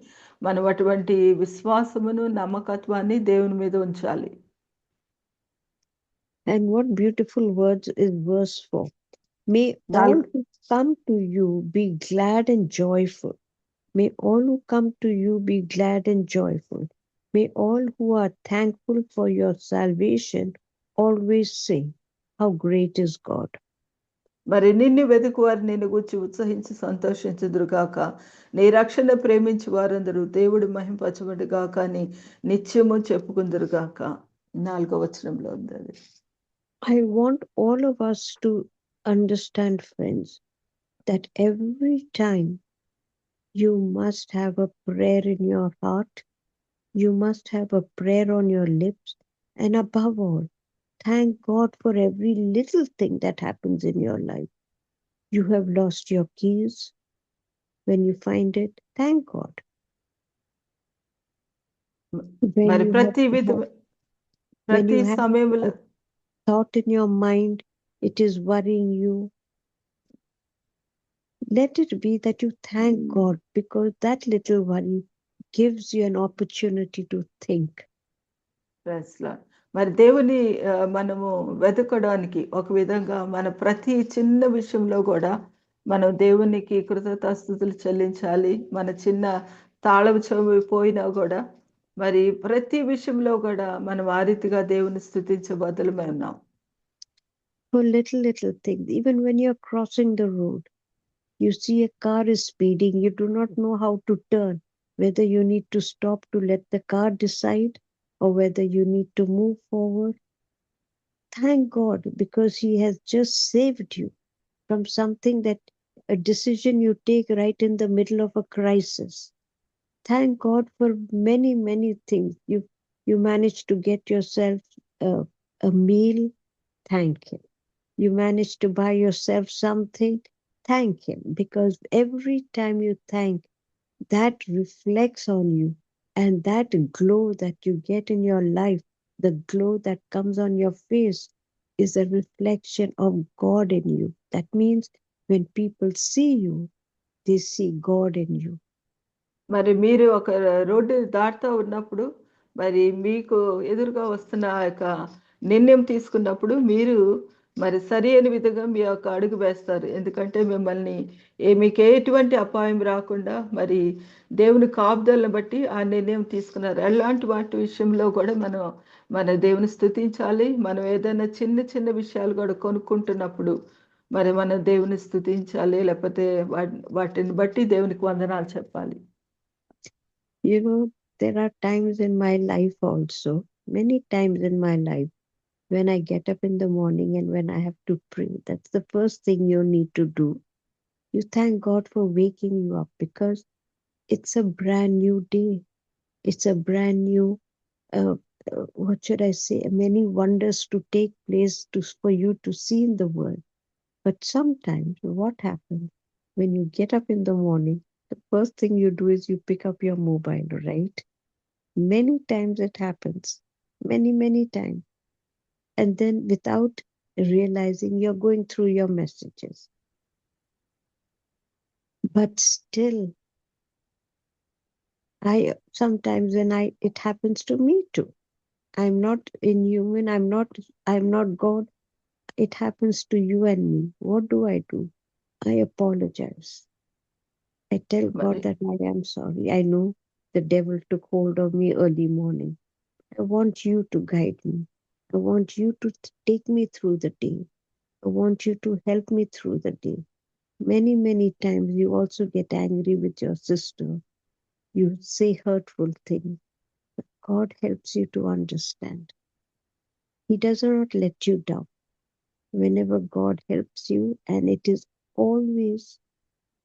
మనం అటువంటి విశ్వాసమును నమ్మకత్వాన్ని దేవుని మీద ఉంచాలి. And what beautiful words is verse 4. May all who come to you be glad and joyful. May all who come to you be glad and joyful. May all who are thankful for your salvation always say, how great is God. మరి నిన్ను వెతుకు వారు నిన్ను గురించి ఉత్సహించి సంతోషించుదురుగాక. నీ రక్షణ ప్రేమించి వారందరూ దేవుడు మహింపరచబడుగాక అని నిత్యము చెప్పుకుందురుగాక. 4వ వచనంలో ఉంది అది. I want all of us to understand, friends, that every time you must have a prayer in your heart, you must have a prayer on your lips, and above all, thank God for every little thing that happens in your life. You have lost your keys. When you find it, thank God. When మరి you ప్రతి have సమయంలో a thought in your mind, it is worrying you. Let it be that you thank God because that little worry gives you an opportunity to think. మరి దేవుని మనము వెతకడానికి ఒక విధంగా మన ప్రతి చిన్న విషయంలో కూడా మనం దేవునికి కృతజ్ఞతాస్తుతులు చెల్లించాలి. మన చిన్న తాళం చెవి పోయినా కూడా మరి ప్రతి విషయంలో కూడా మనం ఆ రీతిగా దేవుని స్తుతించే బదులమై ఉన్నాం. For little things, even when you're crossing the road, you see a car is speeding, you do not know how to turn, whether you need to stop to let the car decide or whether you need to move forward. Thank God because He has just saved you. from something that a decision you take right in the middle of a crisis. Thank God for many, many things. You managed to get yourself a meal, thank Him. You managed to buy yourself something, thank Him. Because every time you thank, that reflects on you, and that glow that you get in your life, the glow that comes on your face, is a reflection of God in you. That means when people see you, they see God in you. మరి మీరు ఒక road దాటుతూ ఉన్నప్పుడు మరి మీకు ఎదురుగా వస్తున్న ఆ యొక్క నిర్ణయం తీసుకున్నప్పుడు మీరు మరి సరి అయిన విధంగా మీ యొక్క అడుగు వేస్తారు. ఎందుకంటే మిమ్మల్ని మీకు ఎటువంటి అపాయం రాకుండా మరి దేవుని కాపుదలను బట్టి ఆ నిర్ణయం తీసుకున్నారు. ఎలాంటి వాటి విషయంలో కూడా మనం మన దేవుని స్తుతించాలి. మనం ఏదైనా చిన్న చిన్న విషయాలు కూడా కొనుక్కుంటున్నప్పుడు మరి మనం దేవుని స్తుతించాలి. లేకపోతే వాటిని బట్టి దేవునికి వందనాలు చెప్పాలి. You know, there are times in my life also, many times in my life, when I get up in the morning and when I have to pray, that's the first thing you need to do. You thank God for waking you up, because it's a brand new day. It's a brand new, what should I say, many wonders to take place for you to see in the world. But sometimes what happens when you get up in the morning, the first thing you do is you pick up your mobile, right? Many times it happens, many times. And then without realizing, you're going through your messages. But still, sometimes when it happens to me too. I'm not inhuman, I'm not God. It happens to you and me. What do? I apologize. I tell God that I am sorry. I know the devil took hold of me early morning. I want you to guide me. I want you to take me through the day. I want you to help me through the day. Many times you also get angry with your sister. You say hurtful things. But God helps you to understand. He does not let you down. Whenever God helps you, and it is always,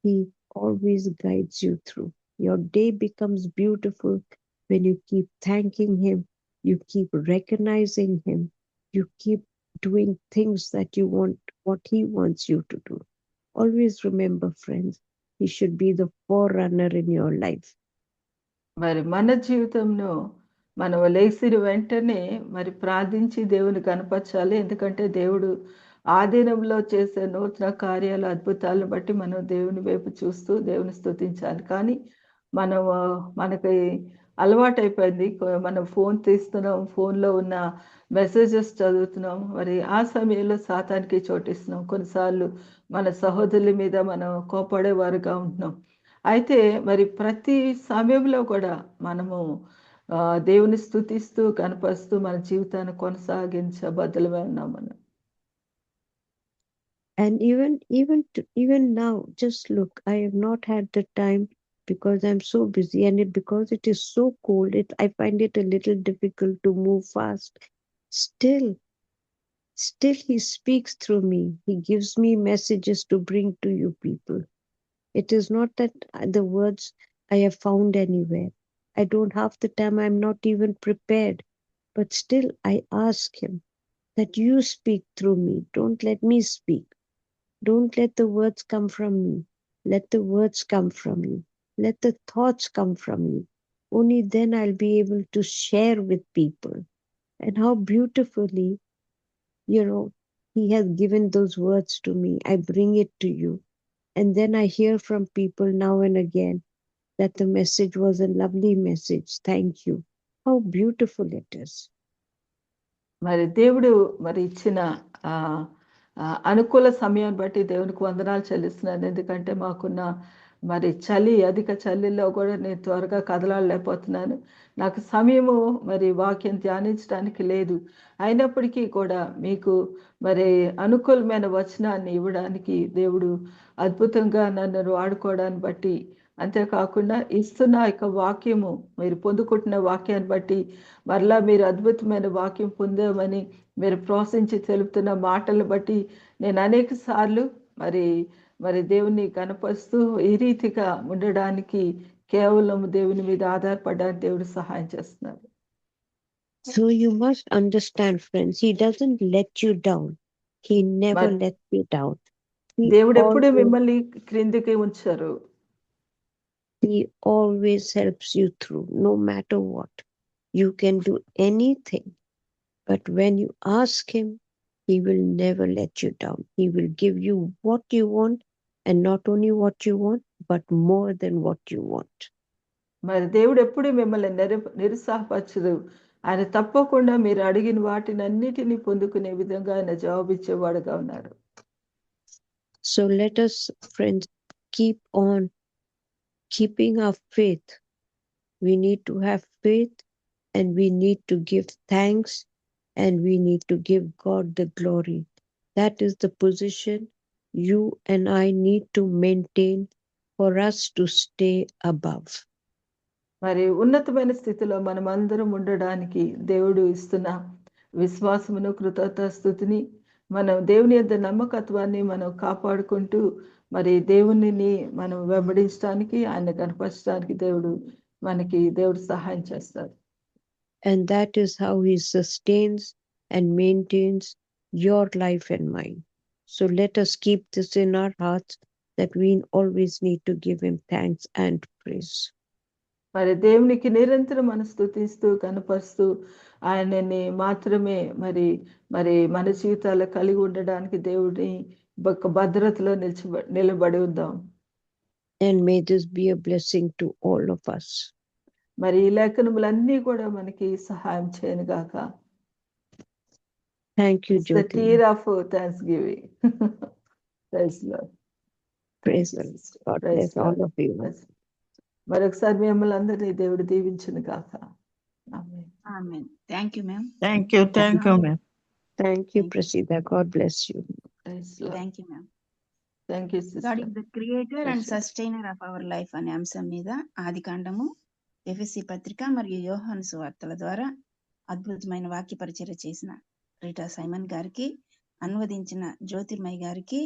He always guides you through. Your day becomes beautiful when you keep thanking Him, you keep recognizing Him, you keep doing things that you want, what He wants you to do. Always remember, friends, He should be the forerunner in your life. మరి మన జీవితంలో మనం లేచిన వెంటనే మరి ప్రార్థించి దేవుని కనపరచాలి. ఎందుకంటే దేవుడు ఆధీనంలో చేసే నూతన కార్యాలు, అద్భుతాలను బట్టి మనం దేవుని వైపు చూస్తూ దేవుని స్తుతించాలి. కానీ మనం మనకి అలవాటైపోయింది. మనం ఫోన్ తీస్తున్నాం, ఫోన్లో ఉన్న మెసేజెస్ చదువుతున్నాం. మరి ఆ సమయంలో సాతానికి చోటిస్తున్నాం. కొన్నిసార్లు మన సహోదరుల మీద మనం కోపడేవారుగా ఉంటున్నాం. అయితే మరి ప్రతి సమయంలో కూడా మనము దేవుని స్తుతిస్తూ కనపరుస్తూ మన జీవితాన్ని కొనసాగించబద్దులమై ఉన్నాం మనం. And even now, just look, I have not had the time because I'm so busy, and because it is so cold, I find it a little difficult to move fast. Still He speaks through me. He gives me messages to bring to you people. It is not that the words I have found anywhere. I don't have the time. I'm not even prepared. But still, I ask Him that you speak through me. Don't let me speak. Don't let the words come from me. Let the words come from you. Let the thoughts come from you. Only then I'll be able to share with people. And how beautifully, He has given those words to me. I bring it to you. And then I hear from people now and again that the message was a lovely message. Thank you. How beautiful it is. మరి దేవుడు మరి ఇచ్చిన అనుకూల సమయాన్ని బట్టి దేవునికి వందనాలు చెల్లిస్తున్నాను. ఎందుకంటే మాకున్న మరి అధిక చలిలో కూడా నేను త్వరగా కదలాడలేకపోతున్నాను. నాకు సమయము మరి వాక్యం ధ్యానించడానికి లేదు. అయినప్పటికీ కూడా మీకు మరి అనుకూలమైన వచనాన్ని ఇవ్వడానికి దేవుడు అద్భుతంగా నన్ను వాడుకోవడాన్ని బట్టి, అంతేకాకుండా ఇస్తున్న యొక్క వాక్యము, మీరు పొందుకుంటున్న వాక్యాన్ని బట్టి, మరలా మీరు అద్భుతమైన వాక్యం పొందామని మీరు ప్రోత్సహించి తెలుపుతున్న మాటలను బట్టి నేను అనేక సార్లు మరి మరి దేవుని కనపరుస్తూ ఈ రీతిగా ఉండడానికి కేవలం దేవుని మీద ఆధారపడడానికి దేవుడు సహాయం చేస్తున్నారు. So you must understand, friends, he doesn't let you down. He never మరి lets you down. He దేవుడు ఎప్పుడు always, మిమ్మల్ని క్రిందికి ఉంచారు. he always helps you through, no matter what. You can do anything, but when you ask him, he will never let you down. He will give you what you want, and not only what you want, but more than what you want. మరి దేవుడు ఎప్పుడు మిమ్మల్ని నిరుత్సాహపరచదు. ఆయన తప్పకుండా మీరు అడిగిన వాటిని అన్నిటినీ పొందుకునే విధంగా ఆయన జవాబిచ్చేవాడుగా ఉన్నారు. So let us, friends, keep on keeping our faith. We need to have faith, and we need to give thanks, and we need to give God the glory. That is the position you and I need to maintain for us to stay above. మరి ఉన్నతమైన స్థితిలో మనం అందరం ఉండడానికి దేవుడు ఇస్తున్న విశ్వాసమును, కృతజ్ఞతాస్తుతిని, మనం దేవుని యొద్ద నమ్మకత్వాన్ని మనం కాపాడుకుంటూ మరి దేవునిని మనం వెంబడించడానికి, ఆయన కనపరచడానికి దేవుడు సహాయం చేస్తారు. And that is how he sustains and maintains your life and mine. So let us keep this in our hearts, that we always need to give him thanks and praise. మరి దేవునికి నిరంతరం మనం స్తుతిస్తూ కనపరుస్తూ ఆయనని మాత్రమే మరి మరి మన జీవితాల్లో కలిగి ఉండడానికి దేవుడిని భద్రతలో నిలబడి ఉందాం. And may this be a blessing to all of us. మరి ఈ లేఖనములన్నీ కూడా మనకి సహాయం చేయను గాక. Thank you, It's the Jyoti. tear of thanksgiving. Praise Lord. Praise the Lord. God Praise bless all Lord. of you. మరొకసారి మిమ్మల్ని అందరినీ దేవుడు దీవించును గాక. ఆమేన్. ఆమేన్. Thank you ma'am. Thank you, ma'am. Thank you, Prasida. God bless you. Praise Lord. Thank you ma'am. Thank you, God sister. Is the creator and Yes, sir. Sustainer of our life అనే అంశం మీద ఆదికాండము, ఎఫెసీ పత్రిక మరియు యోహాను సువార్తల ద్వారా అద్భుతమైన వాక్య పరిచర్య చేసిన రీటా సైమన్ గారికి, అనువదించిన జ్యోతిర్మయ్య గారికి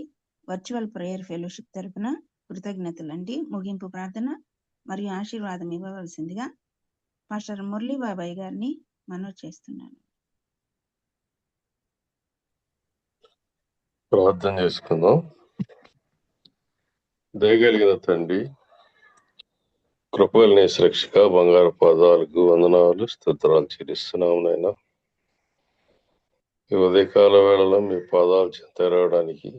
వర్చువల్ ప్రేయర్ ఫెలోషిప్ తరపున కృతజ్ఞతలండి. ముగింపు ప్రార్థన మరియు ఆశీర్వాదం ఇవ్వవలసిందిగా పాస్టర్ మురళీ బాబాయ్ గారిని మనవి చేస్తున్నాను. ప్రార్థన చేసుకుందాం. దయగలిగిన తండ్రి, కృపగలిగిన సురక్షక బంగారు పాదాలకు వందనాలు, స్తోత్రాలు చెల్లిస్తున్నాము నాయన. ఈ ఉదయకాల వేళలో మీ పాదాలు చెంతరావడానికి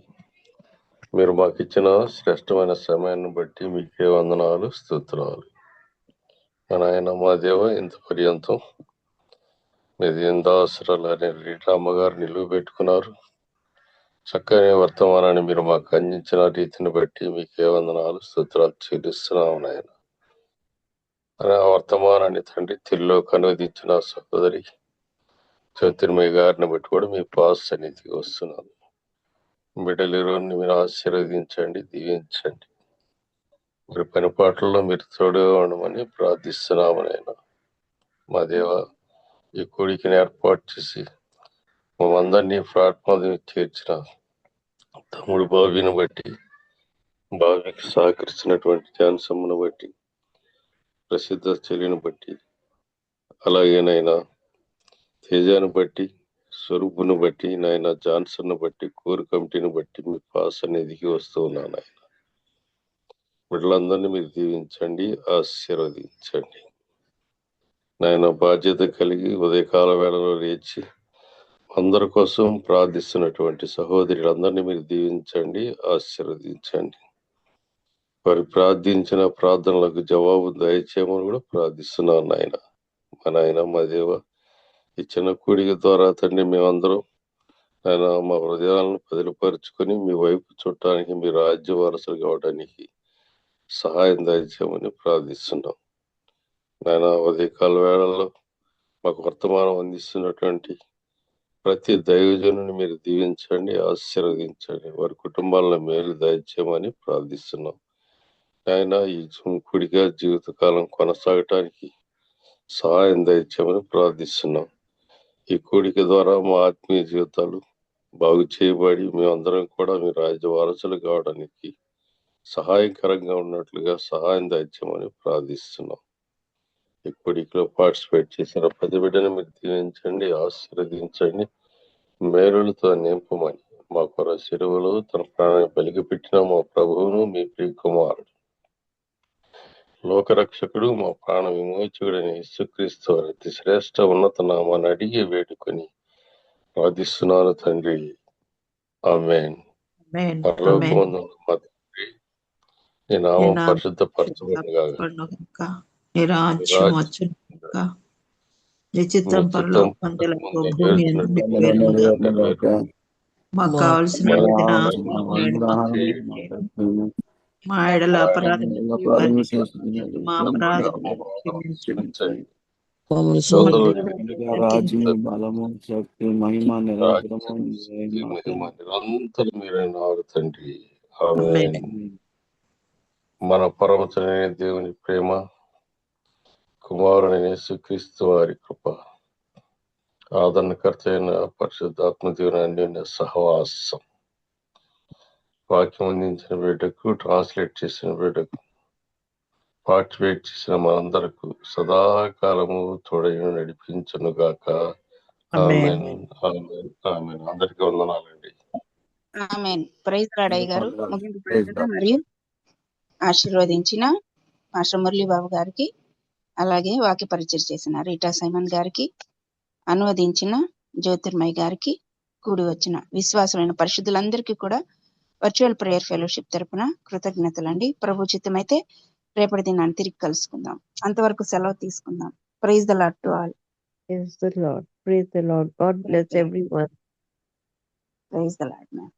మీరు మాకు ఇచ్చిన శ్రేష్టమైన సమయాన్ని బట్టి మీకే వందనాలు, స్తోత్రాలు. నాయన మా దేవ, ఇంత పర్యంతం మీది ఎంత అవసరాలు అనే రీటామ్మగారు నిలువ పెట్టుకున్నారు. చక్కని వర్తమానాన్ని మీరు మాకు అందించిన రీతిని బట్టి మీకే వందనాలు, స్తోత్రాలు చెల్లిస్తున్నాము నాయన. ఆ వర్తమానాన్ని తండ్రి తిరిలో కనువదించిన సహోదరి జ్యోతిర్మయ్య గారిని బట్టి కూడా మీ పాస్ సన్నిధికి వస్తున్నాను. బిడ్డలిరుని మీరు ఆశీర్వదించండి, దీవించండి. మరి పని పాటల్లో మీరు తోడుగా ఉండమని ప్రార్థిస్తున్నాము నాయన. మా దేవ, ఈ కోడికని ఏర్పాటు చేసి మమ్మందరినీ ప్లాట్ఫామ్ చేర్చిన తమ్ముడు బావిని బట్టి, బావికి సహకరిస్తున్నటువంటి జాన్సమ్మను బట్టి, ప్రసిద్ధ చెల్లిని బట్టి, అలాగేనైనా తేజాను బట్టి, స్వరూపును బట్టి, నాయన జాన్సన్ బట్టి, కోర్ కమిటీని బట్టి మీ పాస్ అనేదికి వస్తూ ఉన్నాను ఆయన. వీళ్ళందరినీ మీరు దీవించండి, ఆశీర్వదించండి నాయన. బాధ్యత కలిగి ఉదయకాల వేళలో లేచి అందరి కోసం ప్రార్థిస్తున్నటువంటి సహోదరులందరినీ మీరు దీవించండి, ఆశీర్వదించండి. వారు ప్రార్థించిన ప్రార్థనలకు జవాబు దయచేయమని కూడా ప్రార్థిస్తున్నాను నాయన. మా నాయన, మా దేవ, ఈ చిన్న కూడిక ద్వారా తండ్రి మేమందరం ఆయన మా హృదయాలను బదిలిపరుచుకొని మీ వైపు చూడటానికి, మీ రాజ్య వారసులు కావడానికి సహాయం దయచేయమని ప్రార్థిస్తున్నాం నాయన. ఉదయకాల వేళల్లో మాకు వర్తమానం అందిస్తున్నటువంటి ప్రతి దైవజనుని మీరు దీవించండి, ఆశీర్వదించండి. వారి కుటుంబాలను మేలు దయచేయమని ప్రార్థిస్తున్నాం ఆయన. ఈ కూడిక జీవితకాలం కొనసాగటానికి సహాయం దయచేయమని ప్రార్థిస్తున్నాం. ఈ కూడిక ద్వారా మా ఆత్మీయ జీవితాలు బాగు చేయబడి మేమందరం కూడా మీ రాజ్య వారసులు కావడానికి సహాయకరంగా ఉన్నట్లుగా సహాయం దయచేయమని ప్రార్థిస్తున్నాం. ఇప్పటిలో పార్టిసిపేట్ చేసిన ప్రతి బిడ్డను మీరు దీవించండి, ఆశీర్వదించండి, మేలులతో నింపమని మా కొర శిరువులో తన ప్రాణాన్ని వెలిగిపెట్టిన మా ప్రభువును మీ ప్రియ కుమారుడు లోకరక్షకుడు మా ప్రాణ విమోచకుడైన యేసుక్రీస్తు వారి అతి శ్రేష్ట ఉన్నత నామాన్ని అడిగి వేడుకొని ప్రార్థిస్తున్నాను తండ్రి. ఆమేన్. పరలోకమందున్న మా తండ్రి, నీ నామం పరిశుద్ధపరచబడునుగాక, నీ రాజ్యం వచ్చునుగాక, నీ చిత్తం పరలోకమందులకు భూమి యందు నెరవేరునుగాక. మాకు కావలసిన మా ఎడల అపరాధం మా అపరాధం రాజ్యం, బలము, శక్తి, మహిమ నిరంతరము నిరంతరం మీరైన తండ్రి. ఆమేన్. మన పరమ తండ్రి దేవుని ప్రేమ, కుమారుని యేసుక్రీస్తు వారి కృప, ఆదరణకర్త అయిన పరిశుద్ధాత్మ దేవుని అన్యోన్య సహవాసం, వాక్యం అందించిన బిడ్డకు, ట్రాన్స్లేట్ చేసిన బిడ్డకు, పార్టిసిపేట్ చేసిన మనందరకు సదాకాలము తోడై నడిపించును గాక. ఆమేన్. ఆమేన్. ఆమేన్. అందరికీ వందనాలండి. ఆమేన్. ప్రైజ్ లార్డ్ అయ్య గారు ముగింపు ప్రార్థన మరియు ఆశీర్వదించిన మాస్టర్ మురళీ బాబు గారికి, అలాగే వాక్య పరిచయం చేసిన రీటా సైమన్ గారికి, అనువదించిన జ్యోతిర్మయ్య గారికి, కూడి వచ్చిన విశ్వాసమైన పరిశుద్ధులందరికీ కూడా వర్చువల్ ప్రేయర్ ఫెలోషిప్ తరపున కృతజ్ఞతలండి. ప్రభు చిత్తమైతే రేపటి దినాన్ని తిరిగి కలుసుకుందాం. అంతవరకు సెలవు తీసుకుందాం. Praise the Lord to all. Praise the Lord. Praise the Lord. God bless everyone. Praise the Lord ma'am.